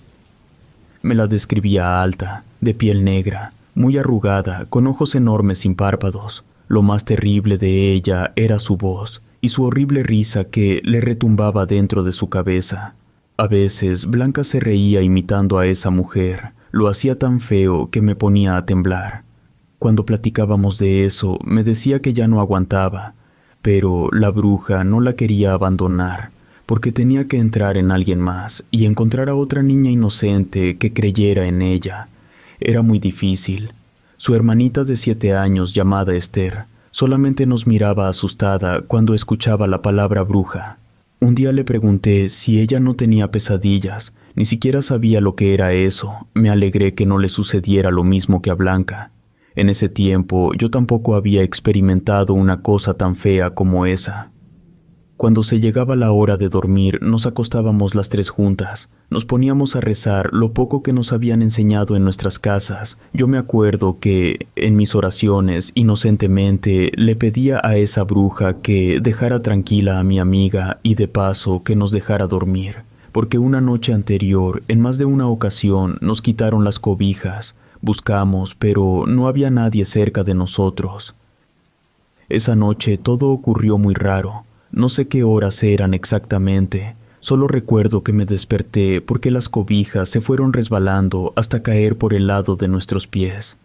S1: Me la describía alta, de piel negra, muy arrugada, con ojos enormes sin párpados. Lo más terrible de ella era su voz y su horrible risa que le retumbaba dentro de su cabeza. A veces Blanca se reía imitando a esa mujer. Lo hacía tan feo que me ponía a temblar. Cuando platicábamos de eso, me decía que ya no aguantaba, pero la bruja no la quería abandonar, porque tenía que entrar en alguien más y encontrar a otra niña inocente que creyera en ella. Era muy difícil. Su hermanita de 7 años, llamada Esther, solamente nos miraba asustada cuando escuchaba la palabra bruja. Un día le pregunté si ella no tenía pesadillas, ni siquiera sabía lo que era eso. Me alegré que no le sucediera lo mismo que a Blanca. En ese tiempo yo tampoco había experimentado una cosa tan fea como esa. Cuando se llegaba la hora de dormir, nos acostábamos las tres juntas. Nos poníamos a rezar lo poco que nos habían enseñado en nuestras casas. Yo me acuerdo que, en mis oraciones, inocentemente, le pedía a esa bruja que dejara tranquila a mi amiga y de paso que nos dejara dormir, porque una noche anterior, en más de una ocasión, nos quitaron las cobijas. Buscamos, pero no había nadie cerca de nosotros. Esa noche todo ocurrió muy raro. No sé qué horas eran exactamente, solo recuerdo que me desperté porque las cobijas se fueron resbalando hasta caer por el lado de nuestros pies.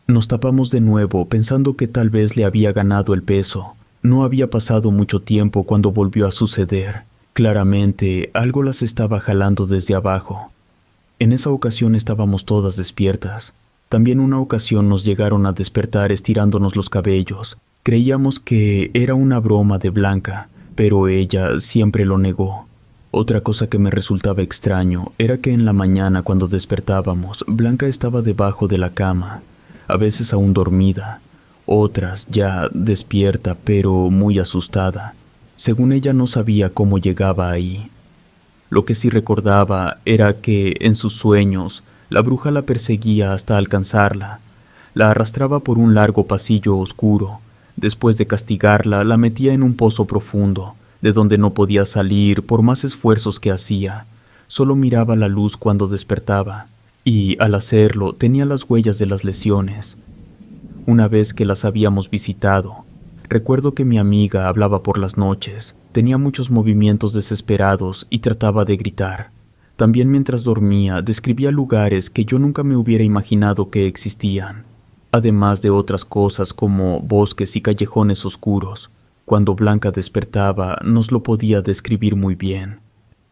S1: Nos tapamos de nuevo pensando que tal vez le había ganado el peso. No había pasado mucho tiempo cuando volvió a suceder. Claramente algo las estaba jalando desde abajo. En esa ocasión estábamos todas despiertas. También una ocasión nos llegaron a despertar estirándonos los cabellos. Creíamos que era una broma de Blanca, pero ella siempre lo negó. Otra cosa que me resultaba extraño era que en la mañana cuando despertábamos, Blanca estaba debajo de la cama, a veces aún dormida, otras ya despierta pero muy asustada. Según ella no sabía cómo llegaba ahí. Lo que sí recordaba era que en sus sueños la bruja la perseguía hasta alcanzarla. La arrastraba por un largo pasillo oscuro. Después de castigarla, la metía en un pozo profundo, de donde no podía salir por más esfuerzos que hacía. Solo miraba la luz cuando despertaba, y al hacerlo tenía las huellas de las lesiones. Una vez que las habíamos visitado, recuerdo que mi amiga hablaba por las noches, tenía muchos movimientos desesperados y trataba de gritar. También mientras dormía describía lugares que yo nunca me hubiera imaginado que existían. Además de otras cosas como bosques y callejones oscuros. Cuando Blanca despertaba, nos lo podía describir muy bien,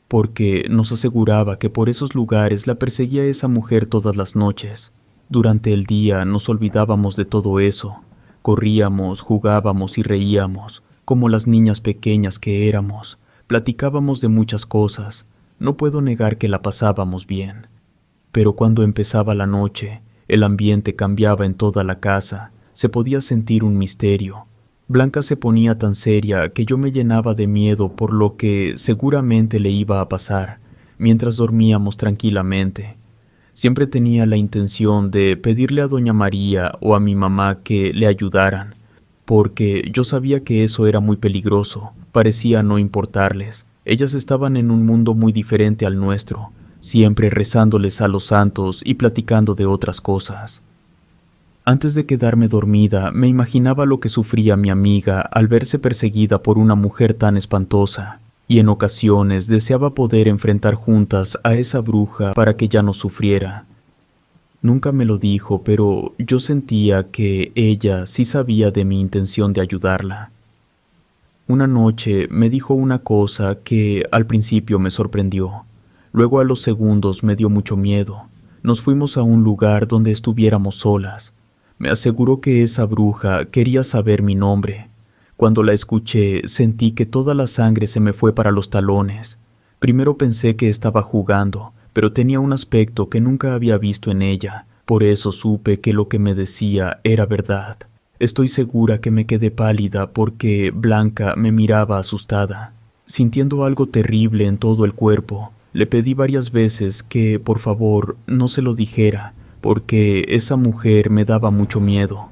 S1: porque nos aseguraba que por esos lugares la perseguía esa mujer todas las noches. Durante el día nos olvidábamos de todo eso. Corríamos, jugábamos y reíamos, como las niñas pequeñas que éramos. Platicábamos de muchas cosas. No puedo negar que la pasábamos bien. Pero cuando empezaba la noche, el ambiente cambiaba en toda la casa, se podía sentir un misterio. Blanca se ponía tan seria que yo me llenaba de miedo por lo que seguramente le iba a pasar, mientras dormíamos tranquilamente. Siempre tenía la intención de pedirle a doña María o a mi mamá que le ayudaran, porque yo sabía que eso era muy peligroso, parecía no importarles. Ellas estaban en un mundo muy diferente al nuestro, siempre rezándoles a los santos y platicando de otras cosas. Antes de quedarme dormida, me imaginaba lo que sufría mi amiga al verse perseguida por una mujer tan espantosa, y en ocasiones deseaba poder enfrentar juntas a esa bruja para que ya no sufriera. Nunca me lo dijo, pero yo sentía que ella sí sabía de mi intención de ayudarla. Una noche me dijo una cosa que al principio me sorprendió. Luego a los segundos me dio mucho miedo. Nos fuimos a un lugar donde estuviéramos solas. Me aseguró que esa bruja quería saber mi nombre. Cuando la escuché, sentí que toda la sangre se me fue para los talones. Primero pensé que estaba jugando, pero tenía un aspecto que nunca había visto en ella. Por eso supe que lo que me decía era verdad. Estoy segura que me quedé pálida porque Blanca me miraba asustada. Sintiendo algo terrible en todo el cuerpo, le pedí varias veces que, por favor, no se lo dijera, porque esa mujer me daba mucho miedo.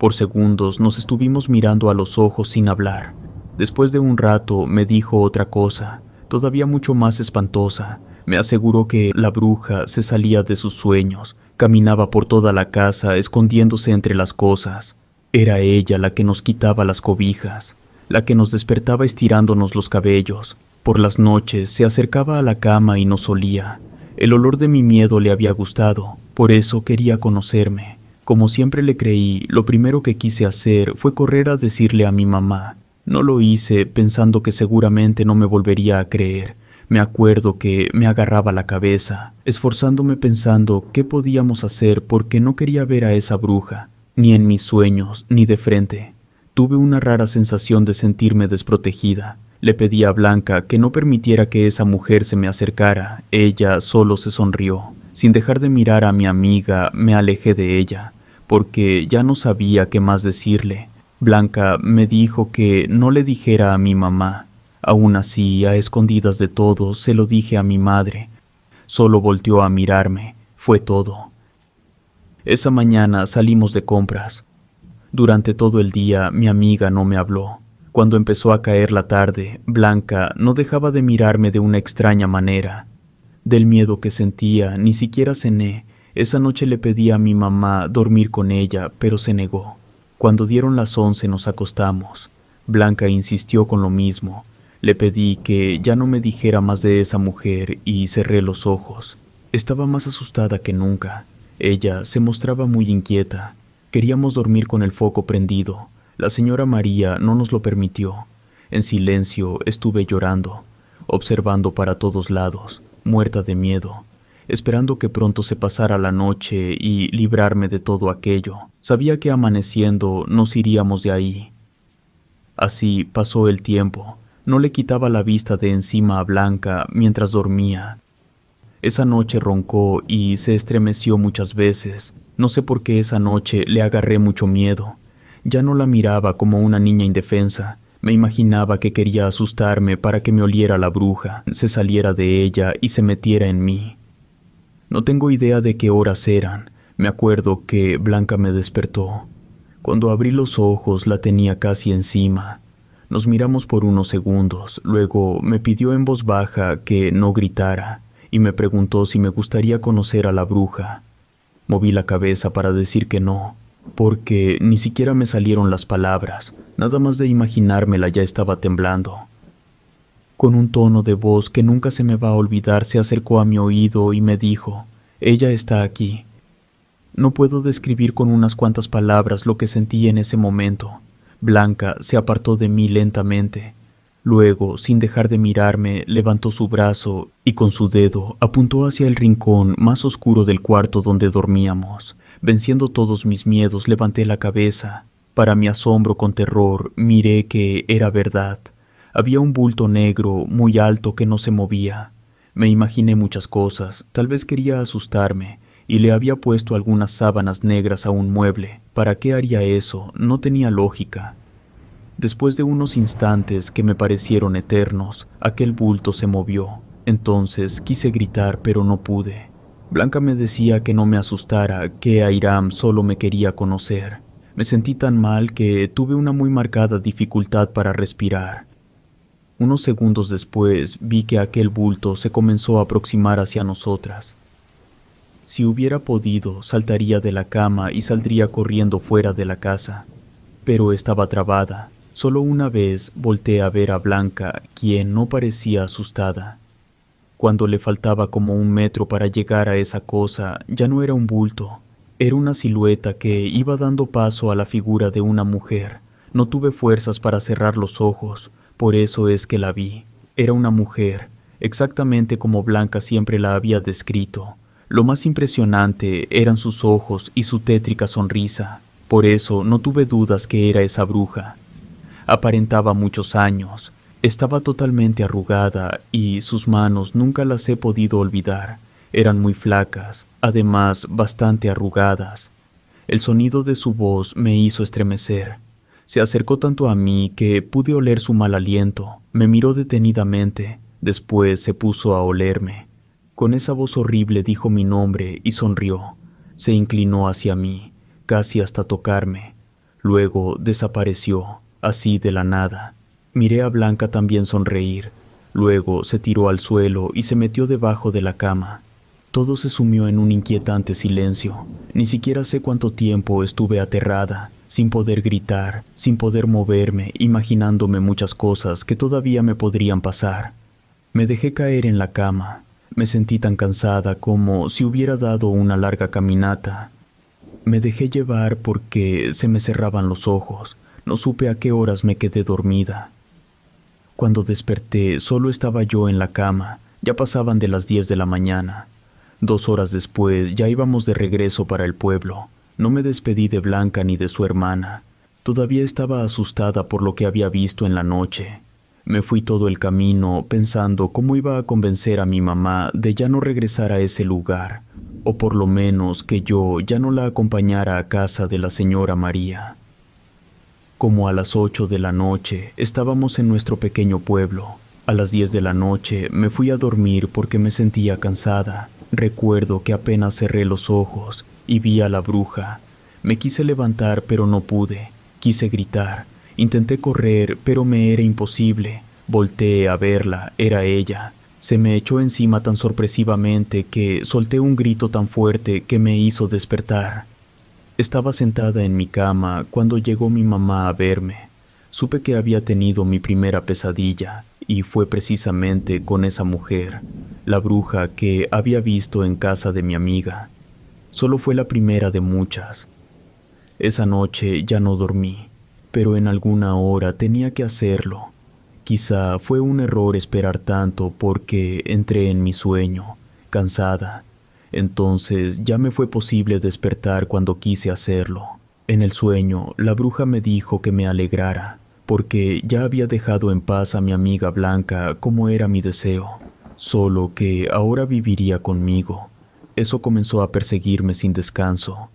S1: Por segundos nos estuvimos mirando a los ojos sin hablar. Después de un rato me dijo otra cosa, todavía mucho más espantosa. Me aseguró que la bruja se salía de sus sueños, caminaba por toda la casa escondiéndose entre las cosas. Era ella la que nos quitaba las cobijas, la que nos despertaba estirándonos los cabellos. Por las noches se acercaba a la cama y nos olía. El olor de mi miedo le había gustado, por eso quería conocerme. Como siempre le creí, lo primero que quise hacer fue correr a decirle a mi mamá. No lo hice pensando que seguramente no me volvería a creer. Me acuerdo que me agarraba la cabeza, esforzándome pensando qué podíamos hacer porque no quería ver a esa bruja, ni en mis sueños, ni de frente. Tuve una rara sensación de sentirme desprotegida. Le pedí a Blanca que no permitiera que esa mujer se me acercara. Ella solo se sonrió. Sin dejar de mirar a mi amiga, me alejé de ella, porque ya no sabía qué más decirle. Blanca me dijo que no le dijera a mi mamá. Aún así, a escondidas de todos, se lo dije a mi madre. Solo volteó a mirarme. Fue todo. Esa mañana salimos de compras. Durante todo el día, mi amiga no me habló. Cuando empezó a caer la tarde, Blanca no dejaba de mirarme de una extraña manera. Del miedo que sentía, ni siquiera cené. Esa noche le pedí a mi mamá dormir con ella, pero se negó. Cuando dieron las 11 nos acostamos. Blanca insistió con lo mismo. Le pedí que ya no me dijera más de esa mujer y cerré los ojos. Estaba más asustada que nunca. Ella se mostraba muy inquieta. Queríamos dormir con el foco prendido. La señora María no nos lo permitió. En silencio estuve llorando, observando para todos lados, muerta de miedo, esperando que pronto se pasara la noche y librarme de todo aquello. Sabía que amaneciendo nos iríamos de ahí. Así pasó el tiempo. No le quitaba la vista de encima a Blanca mientras dormía. Esa noche roncó y se estremeció muchas veces. No sé por qué esa noche le agarré mucho miedo. Ya no la miraba como una niña indefensa. Me imaginaba que quería asustarme para que me oliera la bruja, se saliera de ella y se metiera en mí. No tengo idea de qué horas eran. Me acuerdo que Blanca me despertó. Cuando abrí los ojos la tenía casi encima. Nos miramos por unos segundos, luego me pidió en voz baja que no gritara y me preguntó si me gustaría conocer a la bruja. Moví la cabeza para decir que no, porque ni siquiera me salieron las palabras. Nada más de imaginármela ya estaba temblando. Con un tono de voz que nunca se me va a olvidar, se acercó a mi oído y me dijo: «Ella está aquí». No puedo describir con unas cuantas palabras lo que sentí en ese momento. Blanca se apartó de mí lentamente. Luego, sin dejar de mirarme, levantó su brazo y con su dedo apuntó hacia el rincón más oscuro del cuarto donde dormíamos. Venciendo todos mis miedos, levanté la cabeza. Para mi asombro con terror, miré que era verdad. Había un bulto negro muy alto que no se movía. Me imaginé muchas cosas. Tal vez quería asustarme y le había puesto algunas sábanas negras a un mueble. ¿Para qué haría eso? No tenía lógica. Después de unos instantes que me parecieron eternos, aquel bulto se movió. Entonces quise gritar, pero no pude. Blanca me decía que no me asustara, que Airam solo me quería conocer. Me sentí tan mal que tuve una muy marcada dificultad para respirar. Unos segundos después vi que aquel bulto se comenzó a aproximar hacia nosotras. Si hubiera podido, saltaría de la cama y saldría corriendo fuera de la casa. Pero estaba trabada. Solo una vez volteé a ver a Blanca, quien no parecía asustada. Cuando le faltaba como 1 metro para llegar a esa cosa, ya no era un bulto. Era una silueta que iba dando paso a la figura de una mujer. No tuve fuerzas para cerrar los ojos, por eso es que la vi. Era una mujer, exactamente como Blanca siempre la había descrito. Lo más impresionante eran sus ojos y su tétrica sonrisa. Por eso no tuve dudas que era esa bruja. Aparentaba muchos años. Estaba totalmente arrugada y sus manos nunca las he podido olvidar. Eran muy flacas, además bastante arrugadas. El sonido de su voz me hizo estremecer. Se acercó tanto a mí que pude oler su mal aliento. Me miró detenidamente, después se puso a olerme. Con esa voz horrible dijo mi nombre y sonrió. Se inclinó hacia mí, casi hasta tocarme. Luego desapareció, así de la nada. Miré a Blanca también sonreír. Luego se tiró al suelo y se metió debajo de la cama. Todo se sumió en un inquietante silencio. Ni siquiera sé cuánto tiempo estuve aterrada, sin poder gritar, sin poder moverme, imaginándome muchas cosas que todavía me podrían pasar. Me dejé caer en la cama. Me sentí tan cansada como si hubiera dado una larga caminata. Me dejé llevar porque se me cerraban los ojos. No supe a qué horas me quedé dormida. Cuando desperté, solo estaba yo en la cama. Ya pasaban de las 10 de la mañana. 2 horas después, ya íbamos de regreso para el pueblo. No me despedí de Blanca ni de su hermana. Todavía estaba asustada por lo que había visto en la noche. Me fui todo el camino pensando cómo iba a convencer a mi mamá de ya no regresar a ese lugar, o por lo menos que yo ya no la acompañara a casa de la señora María. Como a las 8 de la noche estábamos en nuestro pequeño pueblo. A las 10 de la noche me fui a dormir porque me sentía cansada. Recuerdo que apenas cerré los ojos y vi a la bruja. Me quise levantar pero no pude. Quise gritar. Intenté correr pero me era imposible. Volteé a verla, era ella. Se me echó encima tan sorpresivamente que solté un grito tan fuerte que me hizo despertar. Estaba sentada en mi cama cuando llegó mi mamá a verme. Supe que había tenido mi primera pesadilla y fue precisamente con esa mujer, la bruja que había visto en casa de mi amiga. Solo fue la primera de muchas. Esa noche ya no dormí, pero en alguna hora tenía que hacerlo. Quizá fue un error esperar tanto porque entré en mi sueño, cansada. Entonces ya me fue posible despertar cuando quise hacerlo. En el sueño, la bruja me dijo que me alegrara, porque ya había dejado en paz a mi amiga Blanca como era mi deseo, solo que ahora viviría conmigo. Eso comenzó a perseguirme sin descanso.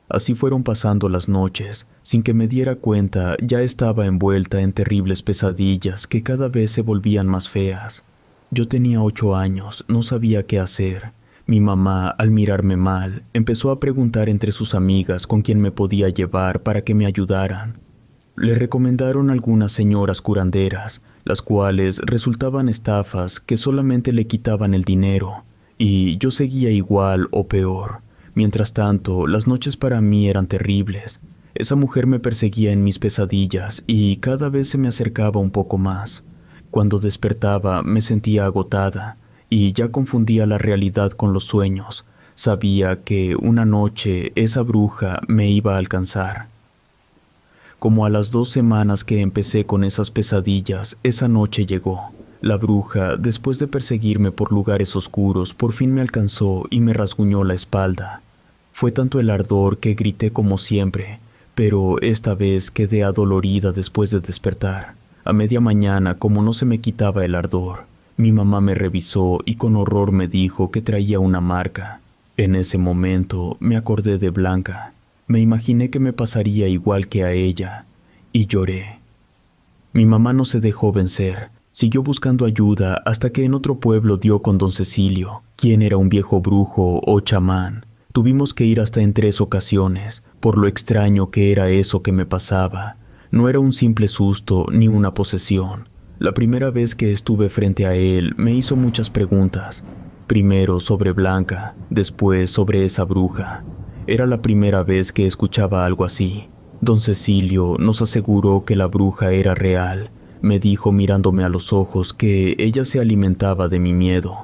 S1: Así fueron pasando las noches. Sin que me diera cuenta, ya estaba envuelta en terribles pesadillas que cada vez se volvían más feas. Yo tenía 8 años, no sabía qué hacer. Mi mamá, al mirarme mal, empezó a preguntar entre sus amigas con quién me podía llevar para que me ayudaran. Le recomendaron algunas señoras curanderas, las cuales resultaban estafas que solamente le quitaban el dinero, y yo seguía igual o peor. Mientras tanto, las noches para mí eran terribles. Esa mujer me perseguía en mis pesadillas y cada vez se me acercaba un poco más. Cuando despertaba me sentía agotada y ya confundía la realidad con los sueños. Sabía que una noche esa bruja me iba a alcanzar. Como a las 2 semanas que empecé con esas pesadillas, esa noche llegó. La bruja, después de perseguirme por lugares oscuros, por fin me alcanzó y me rasguñó la espalda. Fue tanto el ardor que grité como siempre, pero esta vez quedé adolorida después de despertar. A media mañana, como no se me quitaba el ardor, mi mamá me revisó y con horror me dijo que traía una marca. En ese momento me acordé de Blanca. Me imaginé que me pasaría igual que a ella, y lloré. Mi mamá no se dejó vencer. Siguió buscando ayuda hasta que en otro pueblo dio con don Cecilio, quien era un viejo brujo o chamán. Tuvimos que ir hasta en 3 ocasiones, por lo extraño que era eso que me pasaba. No era un simple susto ni una posesión. La primera vez que estuve frente a él me hizo muchas preguntas. Primero sobre Blanca, después sobre esa bruja. Era la primera vez que escuchaba algo así. Don Cecilio nos aseguró que la bruja era real. Me dijo mirándome a los ojos que ella se alimentaba de mi miedo.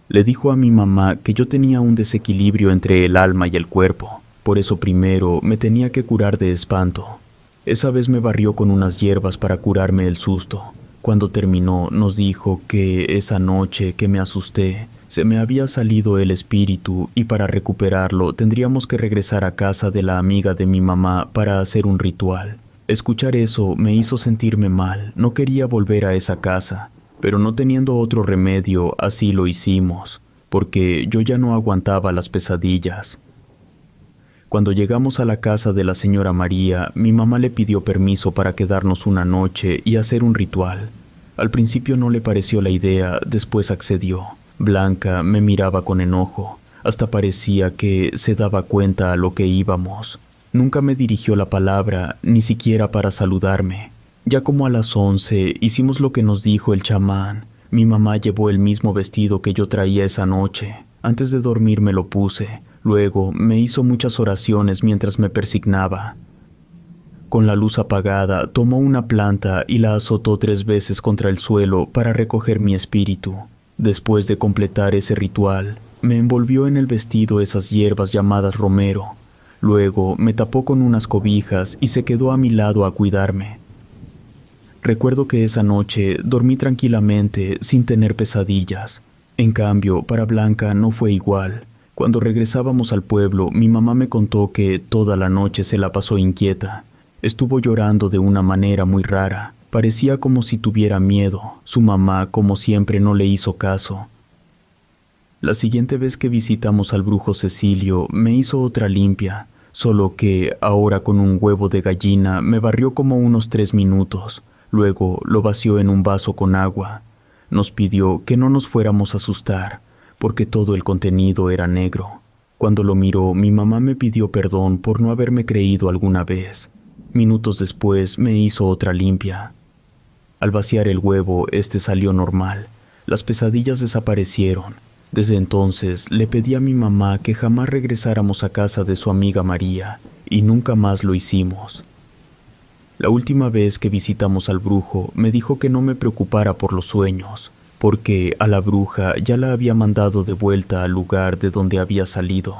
S1: Le dijo a mi mamá que yo tenía un desequilibrio entre el alma y el cuerpo. Por eso primero me tenía que curar de espanto. Esa vez me barrió con unas hierbas para curarme el susto. Cuando terminó, nos dijo que esa noche que me asusté, se me había salido el espíritu y para recuperarlo tendríamos que regresar a casa de la amiga de mi mamá para hacer un ritual. Escuchar eso me hizo sentirme mal, no quería volver a esa casa, pero no teniendo otro remedio, así lo hicimos, porque yo ya no aguantaba las pesadillas. Cuando llegamos a la casa de la señora María, mi mamá le pidió permiso para quedarnos una noche y hacer un ritual. Al principio no le pareció la idea, después accedió. Blanca me miraba con enojo, hasta parecía que se daba cuenta a lo que íbamos. Nunca me dirigió la palabra, ni siquiera para saludarme. Ya como a las 11 hicimos lo que nos dijo el chamán. Mi mamá llevó el mismo vestido que yo traía esa noche. Antes de dormir me lo puse. Luego me hizo muchas oraciones mientras me persignaba. Con la luz apagada, tomó una planta y la azotó 3 veces contra el suelo para recoger mi espíritu. Después de completar ese ritual, me envolvió en el vestido esas hierbas llamadas romero. Luego me tapó con unas cobijas y se quedó a mi lado a cuidarme. Recuerdo que esa noche dormí tranquilamente sin tener pesadillas. En cambio, para Blanca no fue igual. Cuando regresábamos al pueblo, mi mamá me contó que toda la noche se la pasó inquieta. Estuvo llorando de una manera muy rara. Parecía como si tuviera miedo. Su mamá, como siempre, no le hizo caso. La siguiente vez que visitamos al brujo Cecilio, me hizo otra limpia, solo que ahora con un huevo de gallina me barrió como unos 3 minutos. Luego lo vació en un vaso con agua. Nos pidió que no nos fuéramos a asustar, porque todo el contenido era negro. Cuando lo miró, mi mamá me pidió perdón por no haberme creído alguna vez. Minutos después me hizo otra limpia. Al vaciar el huevo, este salió normal. Las pesadillas desaparecieron. Desde entonces le pedí a mi mamá que jamás regresáramos a casa de su amiga María, y nunca más lo hicimos. La última vez que visitamos al brujo, me dijo que no me preocupara por los sueños, porque a la bruja ya la había mandado de vuelta al lugar de donde había salido.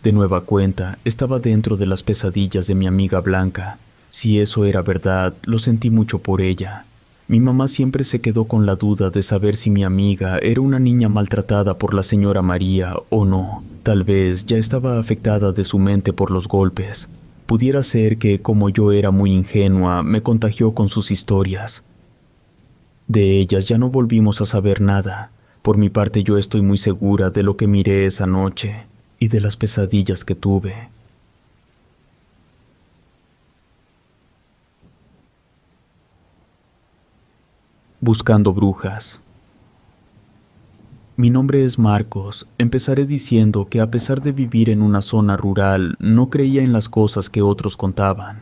S1: De nueva cuenta, estaba dentro de las pesadillas de mi amiga Blanca. Si eso era verdad, lo sentí mucho por ella. Mi mamá siempre se quedó con la duda de saber si mi amiga era una niña maltratada por la señora María o no. Tal vez ya estaba afectada de su mente por los golpes. Pudiera ser que, como yo era muy ingenua, me contagió con sus historias. De ellas ya no volvimos a saber nada. Por mi parte, yo estoy muy segura de lo que miré esa noche y de las pesadillas que tuve. Buscando brujas. Mi nombre es Marcos. Empezaré diciendo que a pesar de vivir en una zona rural, no creía en las cosas que otros contaban.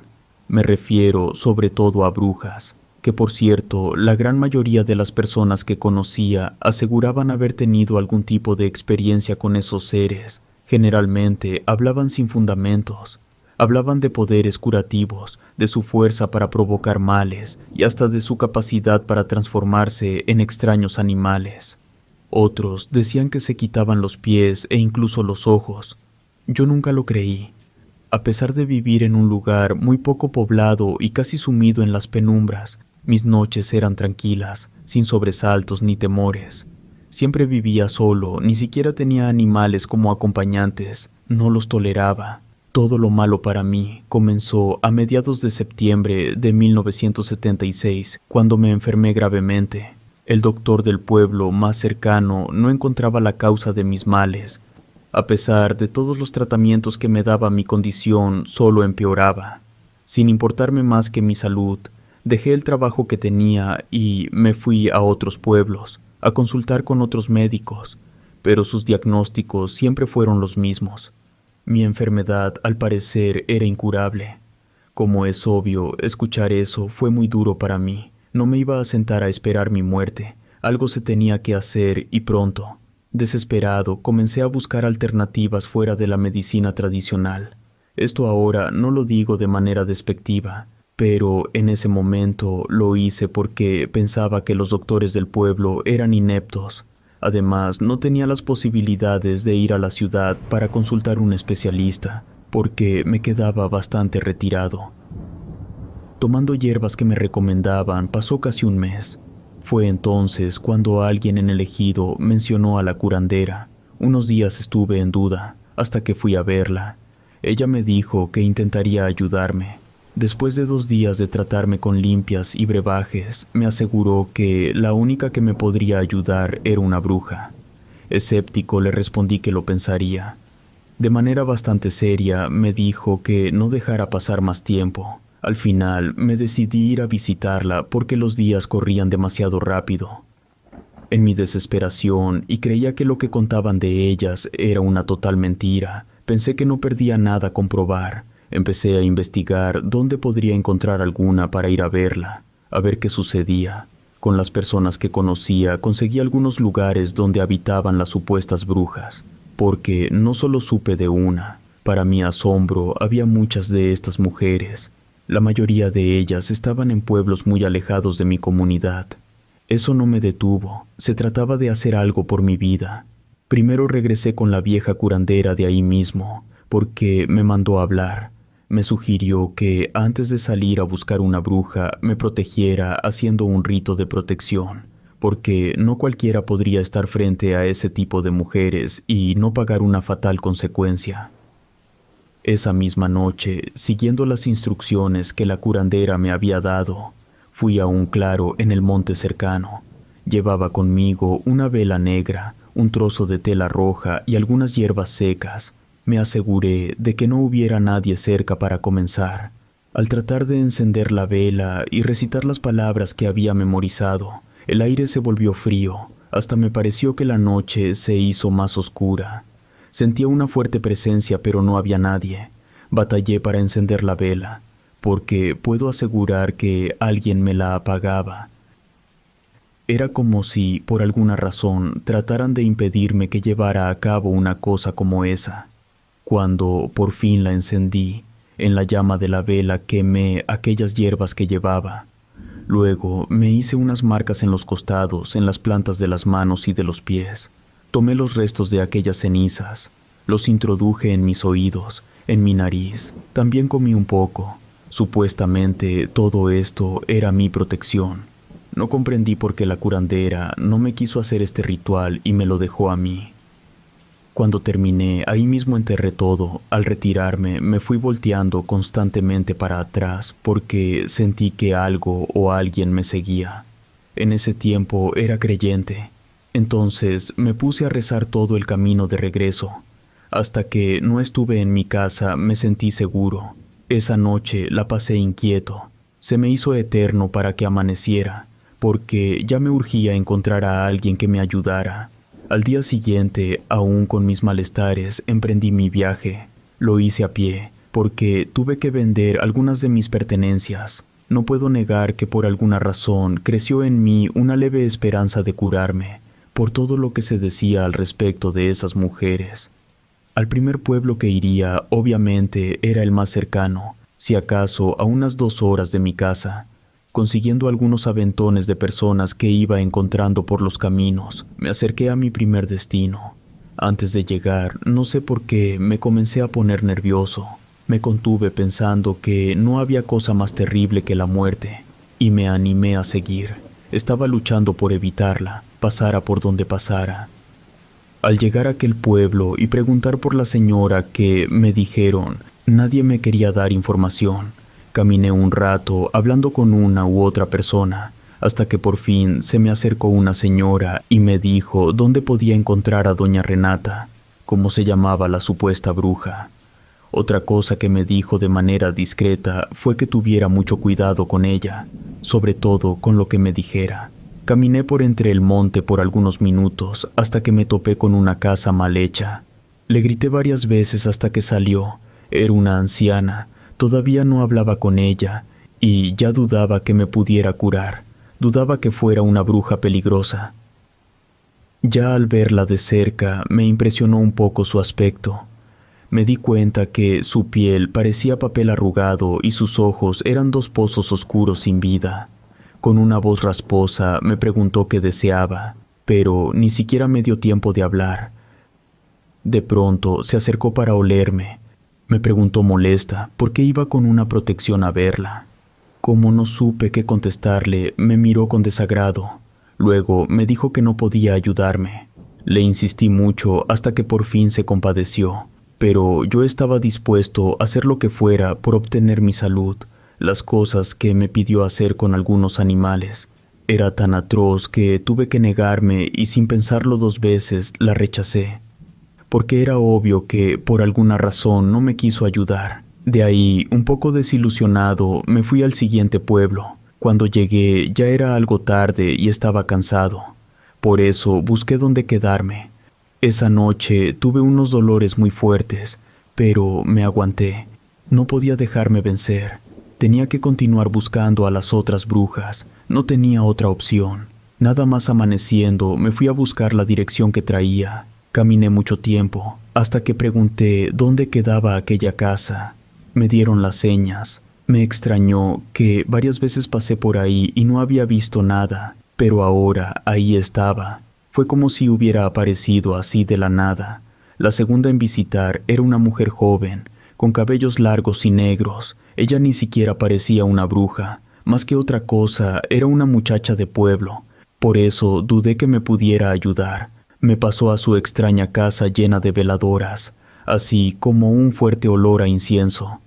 S1: Me refiero sobre todo a brujas, que por cierto, la gran mayoría de las personas que conocía aseguraban haber tenido algún tipo de experiencia con esos seres. Generalmente hablaban sin fundamentos. Hablaban de poderes curativos, de su fuerza para provocar males y hasta de su capacidad para transformarse en extraños animales. Otros decían que se quitaban los pies e incluso los ojos. Yo nunca lo creí. A pesar de vivir en un lugar muy poco poblado y casi sumido en las penumbras, mis noches eran tranquilas, sin sobresaltos ni temores. Siempre vivía solo, ni siquiera tenía animales como acompañantes, no los toleraba. Todo lo malo para mí comenzó a mediados de septiembre de 1976, cuando me enfermé gravemente. El doctor del pueblo más cercano no encontraba la causa de mis males. A pesar de todos los tratamientos que me daba mi condición, solo empeoraba. Sin importarme más que mi salud, dejé el trabajo que tenía y me fui a otros pueblos, a consultar con otros médicos, pero sus diagnósticos siempre fueron los mismos. Mi enfermedad, al parecer, era incurable. Como es obvio, escuchar eso fue muy duro para mí. No me iba a sentar a esperar mi muerte. Algo se tenía que hacer y pronto. Desesperado, comencé a buscar alternativas fuera de la medicina tradicional. Esto ahora no lo digo de manera despectiva, pero en ese momento lo hice porque pensaba que los doctores del pueblo eran ineptos. Además, no tenía las posibilidades de ir a la ciudad para consultar un especialista, porque me quedaba bastante retirado. Tomando hierbas que me recomendaban, pasó casi un mes. Fue entonces cuando alguien en el ejido mencionó a la curandera. Unos días estuve en duda, hasta que fui a verla. Ella me dijo que intentaría ayudarme. Después de 2 días de tratarme con limpias y brebajes, me aseguró que la única que me podría ayudar era una bruja. Escéptico le respondí que lo pensaría. De manera bastante seria me dijo que no dejara pasar más tiempo. Al final me decidí ir a visitarla porque los días corrían demasiado rápido. En mi desesperación y creía que lo que contaban de ellas era una total mentira, pensé que no perdía nada con probar. Empecé a investigar dónde podría encontrar alguna para ir a verla, a ver qué sucedía. Con las personas que conocía conseguí algunos lugares donde habitaban las supuestas brujas, porque no solo supe de una. Para mi asombro, había muchas de estas mujeres. La mayoría de ellas estaban en pueblos muy alejados de mi comunidad. Eso no me detuvo, se trataba de hacer algo por mi vida. Primero regresé con la vieja curandera de ahí mismo, porque me mandó a hablar. Me sugirió que antes de salir a buscar una bruja me protegiera haciendo un rito de protección, porque no cualquiera podría estar frente a ese tipo de mujeres y no pagar una fatal consecuencia. Esa misma noche, siguiendo las instrucciones que la curandera me había dado, fui a un claro en el monte cercano. Llevaba conmigo una vela negra, un trozo de tela roja y algunas hierbas secas. Me aseguré de que no hubiera nadie cerca para comenzar. Al tratar de encender la vela y recitar las palabras que había memorizado, el aire se volvió frío, hasta me pareció que la noche se hizo más oscura. Sentía una fuerte presencia, pero no había nadie. Batallé para encender la vela, porque puedo asegurar que alguien me la apagaba. Era como si, por alguna razón, trataran de impedirme que llevara a cabo una cosa como esa. Cuando por fin la encendí, en la llama de la vela quemé aquellas hierbas que llevaba. Luego me hice unas marcas en los costados, en las plantas de las manos y de los pies. Tomé los restos de aquellas cenizas, los introduje en mis oídos, en mi nariz. También comí un poco. Supuestamente todo esto era mi protección. No comprendí por qué la curandera no me quiso hacer este ritual y me lo dejó a mí. Cuando terminé, ahí mismo enterré todo. Al retirarme, me fui volteando constantemente para atrás porque sentí que algo o alguien me seguía. En ese tiempo era creyente. Entonces me puse a rezar todo el camino de regreso. Hasta que no estuve en mi casa me sentí seguro. Esa noche la pasé inquieto. Se me hizo eterno para que amaneciera, porque ya me urgía encontrar a alguien que me ayudara. Al día siguiente, aún con mis malestares, emprendí mi viaje. Lo hice a pie, porque tuve que vender algunas de mis pertenencias. No puedo negar que por alguna razón creció en mí una leve esperanza de curarme, por todo lo que se decía al respecto de esas mujeres. Al primer pueblo que iría, obviamente, era el más cercano, si acaso a unas 2 horas de mi casa. Consiguiendo algunos aventones de personas que iba encontrando por los caminos, me acerqué a mi primer destino. Antes de llegar, no sé por qué, me comencé a poner nervioso. Me contuve pensando que no había cosa más terrible que la muerte, y me animé a seguir. Estaba luchando por evitarla, pasara por donde pasara. Al llegar a aquel pueblo y preguntar por la señora que me dijeron, nadie me quería dar información. Caminé un rato hablando con una u otra persona, hasta que por fin se me acercó una señora y me dijo dónde podía encontrar a doña Renata, como se llamaba la supuesta bruja. Otra cosa que me dijo de manera discreta fue que tuviera mucho cuidado con ella, sobre todo con lo que me dijera. Caminé por entre el monte por algunos minutos hasta que me topé con una casa mal hecha. Le grité varias veces hasta que salió. Era una anciana. Todavía no hablaba con ella, y ya dudaba que me pudiera curar. Dudaba que fuera una bruja peligrosa. Ya al verla de cerca, me impresionó un poco su aspecto. Me di cuenta que su piel parecía papel arrugado y sus ojos eran 2 pozos oscuros sin vida. Con una voz rasposa me preguntó qué deseaba, pero ni siquiera me dio tiempo de hablar. De pronto se acercó para olerme. Me preguntó molesta por qué iba con una protección a verla. Como no supe qué contestarle, me miró con desagrado. Luego me dijo que no podía ayudarme. Le insistí mucho hasta que por fin se compadeció, pero yo estaba dispuesto a hacer lo que fuera por obtener mi salud. Las cosas que me pidió hacer con algunos animales era tan atroz que tuve que negarme y sin pensarlo 2 veces la rechacé, porque era obvio que por alguna razón no me quiso ayudar. De ahí, un poco desilusionado, me fui al siguiente pueblo. Cuando llegué ya era algo tarde y estaba cansado. Por eso busqué dónde quedarme. Esa noche tuve unos dolores muy fuertes, pero me aguanté. No podía dejarme vencer. Tenía que continuar buscando a las otras brujas. No tenía otra opción. Nada más amaneciendo, me fui a buscar la dirección que traía. Caminé mucho tiempo, hasta que pregunté dónde quedaba aquella casa. Me dieron las señas. Me extrañó que varias veces pasé por ahí y no había visto nada, pero ahora ahí estaba. Fue como si hubiera aparecido así de la nada. La segunda en visitar era una mujer joven, con cabellos largos y negros. Ella ni siquiera parecía una bruja. Más que otra cosa, era una muchacha de pueblo. Por eso dudé que me pudiera ayudar. Me pasó a su extraña casa llena de veladoras, así como un fuerte olor a incienso.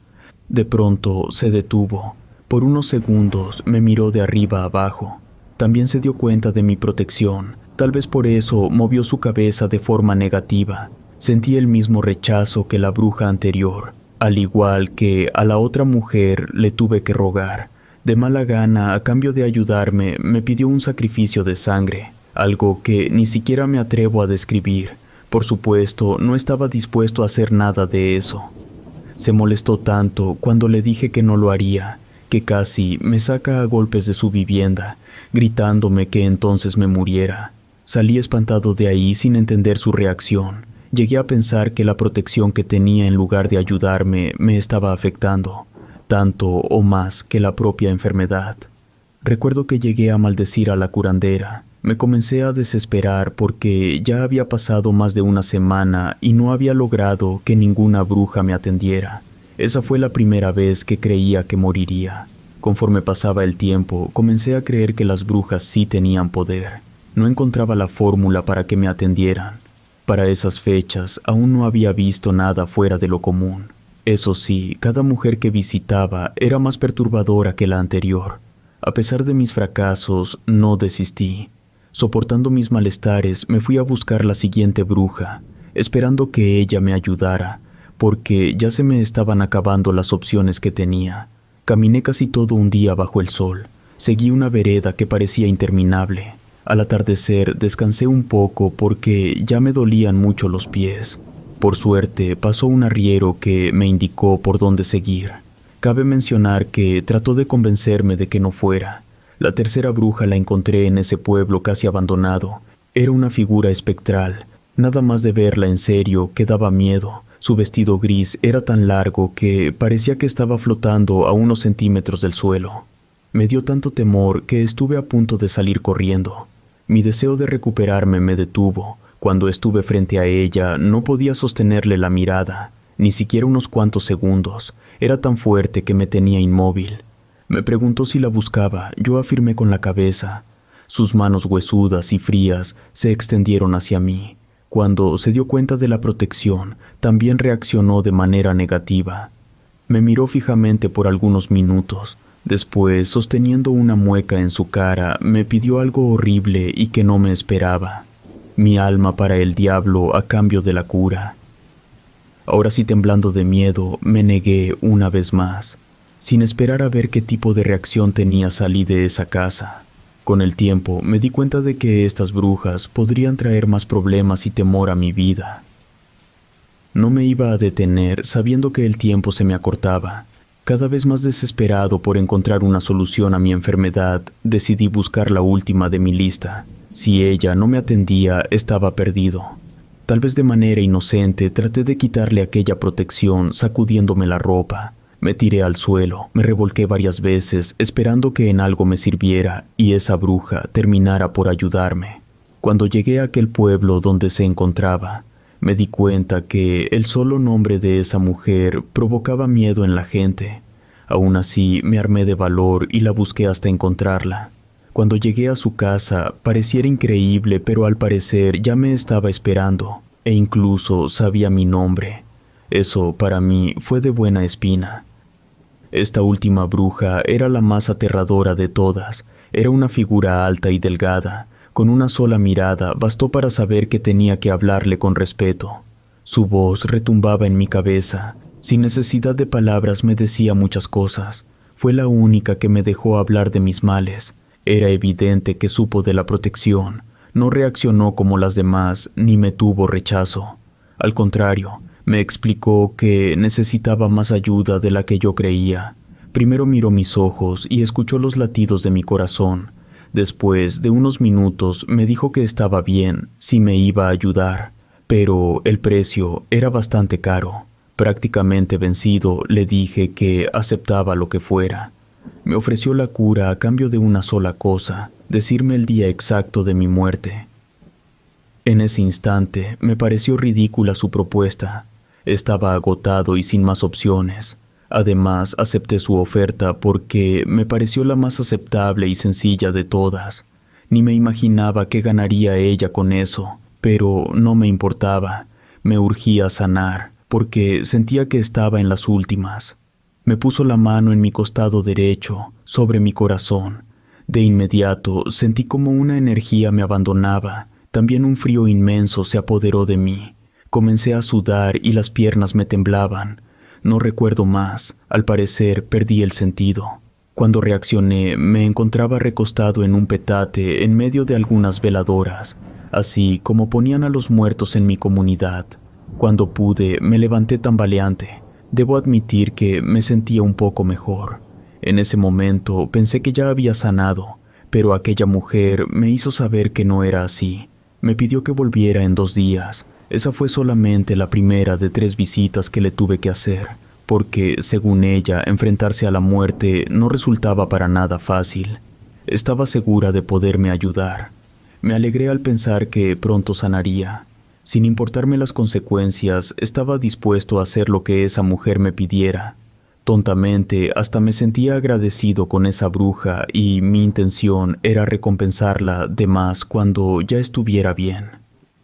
S1: De pronto se detuvo. Por unos segundos me miró de arriba a abajo. También se dio cuenta de mi protección. Tal vez por eso movió su cabeza de forma negativa. Sentí el mismo rechazo que la bruja anterior. Al igual que a la otra mujer le tuve que rogar. De mala gana, a cambio de ayudarme, me pidió un sacrificio de sangre, algo que ni siquiera me atrevo a describir. Por supuesto, no estaba dispuesto a hacer nada de eso. Se molestó tanto cuando le dije que no lo haría, que casi me saca a golpes de su vivienda, gritándome que entonces me muriera. Salí espantado de ahí sin entender su reacción. Llegué a pensar que la protección que tenía en lugar de ayudarme me estaba afectando, tanto o más que la propia enfermedad. Recuerdo que llegué a maldecir a la curandera. Me comencé a desesperar porque ya había pasado más de una semana y no había logrado que ninguna bruja me atendiera. Esa fue la primera vez que creía que moriría. Conforme pasaba el tiempo, comencé a creer que las brujas sí tenían poder. No encontraba la fórmula para que me atendieran. Para esas fechas aún no había visto nada fuera de lo común. Eso sí, cada mujer que visitaba era más perturbadora que la anterior. A pesar de mis fracasos, no desistí. Soportando mis malestares, me fui a buscar la siguiente bruja, esperando que ella me ayudara, porque ya se me estaban acabando las opciones que tenía. Caminé casi todo un día bajo el sol. Seguí una vereda que parecía interminable. Al atardecer descansé un poco porque ya me dolían mucho los pies. Por suerte pasó un arriero que me indicó por dónde seguir. Cabe mencionar que trató de convencerme de que no fuera. La tercera bruja la encontré en ese pueblo casi abandonado. Era una figura espectral. Nada más de verla en serio que daba miedo. Su vestido gris era tan largo que parecía que estaba flotando a unos centímetros del suelo. Me dio tanto temor que estuve a punto de salir corriendo. Mi deseo de recuperarme me detuvo. Cuando estuve frente a ella, no podía sostenerle la mirada, ni siquiera unos cuantos segundos. Era tan fuerte que me tenía inmóvil. Me preguntó si la buscaba. Yo afirmé con la cabeza. Sus manos huesudas y frías se extendieron hacia mí. Cuando se dio cuenta de la protección, también reaccionó de manera negativa. Me miró fijamente por algunos minutos. Después, sosteniendo una mueca en su cara, me pidió algo horrible y que no me esperaba. Mi alma para el diablo a cambio de la cura. Ahora sí, temblando de miedo, me negué una vez más. Sin esperar a ver qué tipo de reacción tenía, salí de esa casa. Con el tiempo, me di cuenta de que estas brujas podrían traer más problemas y temor a mi vida. No me iba a detener, sabiendo que el tiempo se me acortaba. Cada vez más desesperado por encontrar una solución a mi enfermedad, decidí buscar la última de mi lista. Si ella no me atendía, estaba perdido. Tal vez de manera inocente traté de quitarle aquella protección, sacudiéndome la ropa. Me tiré al suelo, me revolqué varias veces, esperando que en algo me sirviera y esa bruja terminara por ayudarme. Cuando llegué a aquel pueblo donde se encontraba, me di cuenta que el solo nombre de esa mujer provocaba miedo en la gente. Aún así, me armé de valor y la busqué hasta encontrarla. Cuando llegué a su casa, pareciera increíble, pero al parecer ya me estaba esperando, e incluso sabía mi nombre. Eso, para mí, fue de buena espina. Esta última bruja era la más aterradora de todas. Era una figura alta y delgada. Con una sola mirada bastó para saber que tenía que hablarle con respeto. Su voz retumbaba en mi cabeza. Sin necesidad de palabras me decía muchas cosas. Fue la única que me dejó hablar de mis males. Era evidente que supo de la protección. No reaccionó como las demás, ni me tuvo rechazo. Al contrario, Me explicó que necesitaba más ayuda de la que yo creía. Primero miró mis ojos y escuchó los latidos de mi corazón. Después de unos minutos me dijo que estaba bien si me iba a ayudar, pero el precio era bastante caro. Prácticamente vencido, le dije que aceptaba lo que fuera. Me ofreció la cura a cambio de una sola cosa: decirme el día exacto de mi muerte. En ese instante me pareció ridícula su propuesta. Estaba agotado y sin más opciones. Además, acepté su oferta porque me pareció la más aceptable y sencilla de todas. Ni me imaginaba qué ganaría ella con eso, pero no me importaba. Me urgía sanar, porque sentía que estaba en las últimas. Me puso la mano en mi costado derecho, sobre mi corazón. De inmediato sentí como una energía me abandonaba. También un frío inmenso se apoderó de mí. Comencé a sudar y las piernas me temblaban. No recuerdo más. Al parecer perdí el sentido. Cuando reaccioné, me encontraba recostado en un petate en medio de algunas veladoras, así como ponían a los muertos en mi comunidad. Cuando pude, me levanté tambaleante. Debo admitir que me sentía un poco mejor. En ese momento pensé que ya había sanado, pero aquella mujer me hizo saber que no era así. Me pidió que volviera en 2 días. Esa fue solamente la primera de 3 visitas que le tuve que hacer, porque, según ella, enfrentarse a la muerte no resultaba para nada fácil. Estaba segura de poderme ayudar. Me alegré al pensar que pronto sanaría. Sin importarme las consecuencias, estaba dispuesto a hacer lo que esa mujer me pidiera. Tontamente, hasta me sentía agradecido con esa bruja y mi intención era recompensarla de más cuando ya estuviera bien.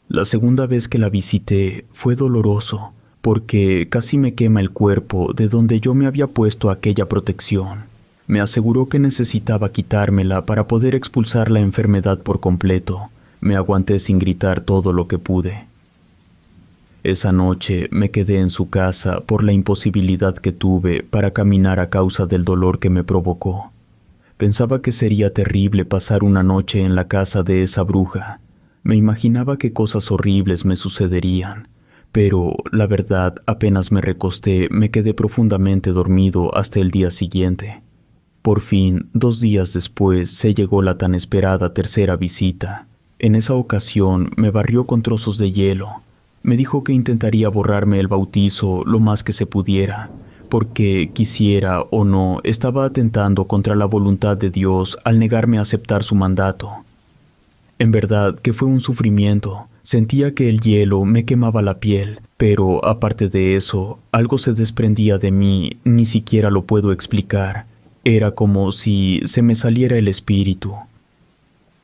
S1: La segunda vez que la visité fue doloroso, porque casi me quema el cuerpo de donde yo me había puesto aquella protección. Me aseguró que necesitaba quitármela para poder expulsar la enfermedad por completo. Me aguanté sin gritar todo lo que pude. Esa noche me quedé en su casa por la imposibilidad que tuve para caminar a causa del dolor que me provocó. Pensaba que sería terrible pasar una noche en la casa de esa bruja. Me imaginaba que cosas horribles me sucederían, pero la verdad, apenas me recosté, me quedé profundamente dormido hasta el día siguiente. Por fin, 2 días después, se llegó la tan esperada tercera visita. En esa ocasión me barrió con trozos de hielo. Me dijo que intentaría borrarme el bautizo lo más que se pudiera, porque quisiera o no, estaba atentando contra la voluntad de Dios al negarme a aceptar su mandato. En verdad que fue un sufrimiento. Sentía que el hielo me quemaba la piel, pero aparte de eso, algo se desprendía de mí, ni siquiera lo puedo explicar. Era como si se me saliera el espíritu.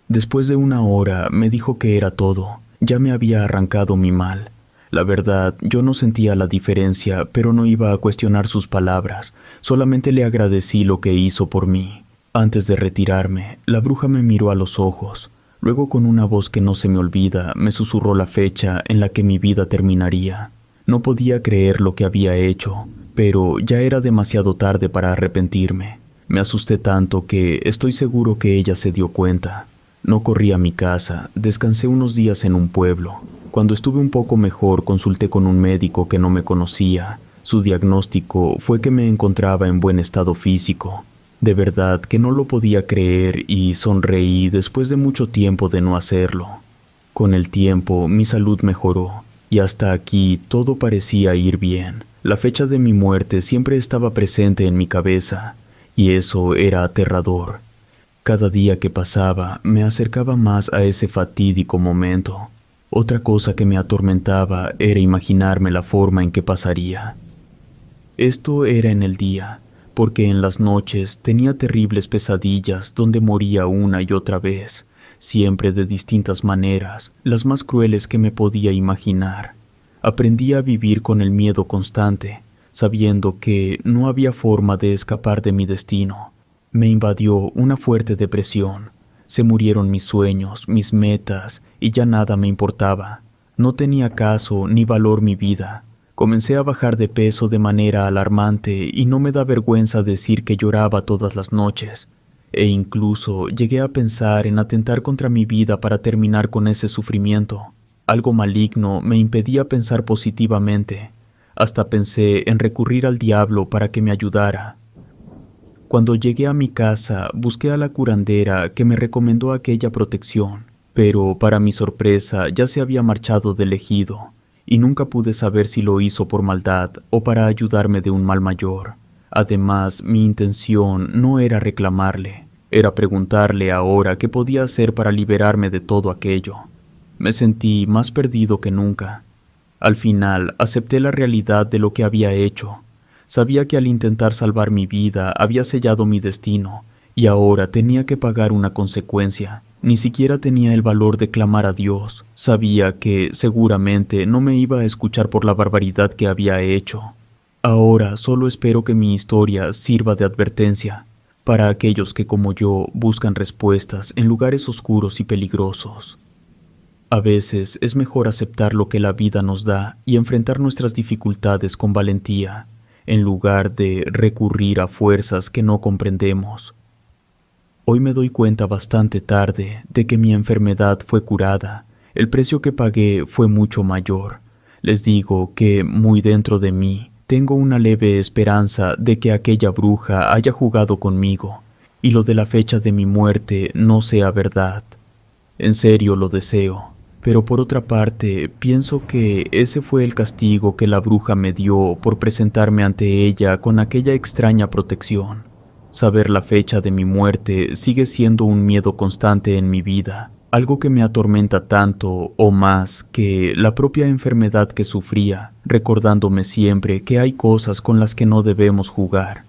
S1: Después de 1 hora me dijo que era todo. Ya me había arrancado mi mal. La verdad, yo no sentía la diferencia, pero no iba a cuestionar sus palabras. Solamente le agradecí lo que hizo por mí. Antes de retirarme, la bruja me miró a los ojos. Luego, con una voz que no se me olvida, me susurró la fecha en la que mi vida terminaría. No podía creer lo que había hecho, pero ya era demasiado tarde para arrepentirme. Me asusté tanto que estoy seguro que ella se dio cuenta. No corrí a mi casa, descansé unos días en un pueblo. Cuando estuve un poco mejor, consulté con un médico que no me conocía. Su diagnóstico fue que me encontraba en buen estado físico. De verdad que no lo podía creer y sonreí después de mucho tiempo de no hacerlo. Con el tiempo, mi salud mejoró y hasta aquí todo parecía ir bien. La fecha de mi muerte siempre estaba presente en mi cabeza y eso era aterrador. Cada día que pasaba me acercaba más a ese fatídico momento. Otra cosa que me atormentaba era imaginarme la forma en que pasaría. Esto era en el día, porque en las noches tenía terribles pesadillas donde moría una y otra vez, siempre de distintas maneras, las más crueles que me podía imaginar. Aprendí a vivir con el miedo constante, sabiendo que no había forma de escapar de mi destino. Me invadió una fuerte depresión. Se murieron mis sueños, mis metas, y ya nada me importaba. No tenía caso ni valor mi vida. Comencé a bajar de peso de manera alarmante y no me da vergüenza decir que lloraba todas las noches. E incluso llegué a pensar en atentar contra mi vida para terminar con ese sufrimiento. Algo maligno me impedía pensar positivamente. Hasta pensé en recurrir al diablo para que me ayudara. Cuando llegué a mi casa, busqué a la curandera que me recomendó aquella protección, pero para mi sorpresa ya se había marchado del ejido, y nunca pude saber si lo hizo por maldad o para ayudarme de un mal mayor. Además, mi intención no era reclamarle, era preguntarle ahora qué podía hacer para liberarme de todo aquello. Me sentí más perdido que nunca. Al final, acepté la realidad de lo que había hecho. Sabía que al intentar salvar mi vida había sellado mi destino, y ahora tenía que pagar una consecuencia. Ni siquiera tenía el valor de clamar a Dios. Sabía que, seguramente, no me iba a escuchar por la barbaridad que había hecho. Ahora solo espero que mi historia sirva de advertencia para aquellos que, como yo, buscan respuestas en lugares oscuros y peligrosos. A veces es mejor aceptar lo que la vida nos da y enfrentar nuestras dificultades con valentía, en lugar de recurrir a fuerzas que no comprendemos. Hoy me doy cuenta bastante tarde de que mi enfermedad fue curada. El precio que pagué fue mucho mayor. Les digo que, muy dentro de mí, tengo una leve esperanza de que aquella bruja haya jugado conmigo y lo de la fecha de mi muerte no sea verdad. En serio lo deseo. Pero por otra parte, pienso que ese fue el castigo que la bruja me dio por presentarme ante ella con aquella extraña protección. Saber la fecha de mi muerte sigue siendo un miedo constante en mi vida, algo que me atormenta tanto o más que la propia enfermedad que sufría, recordándome siempre que hay cosas con las que no debemos jugar.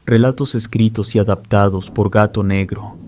S1: Relatos escritos y adaptados por Gato Negro.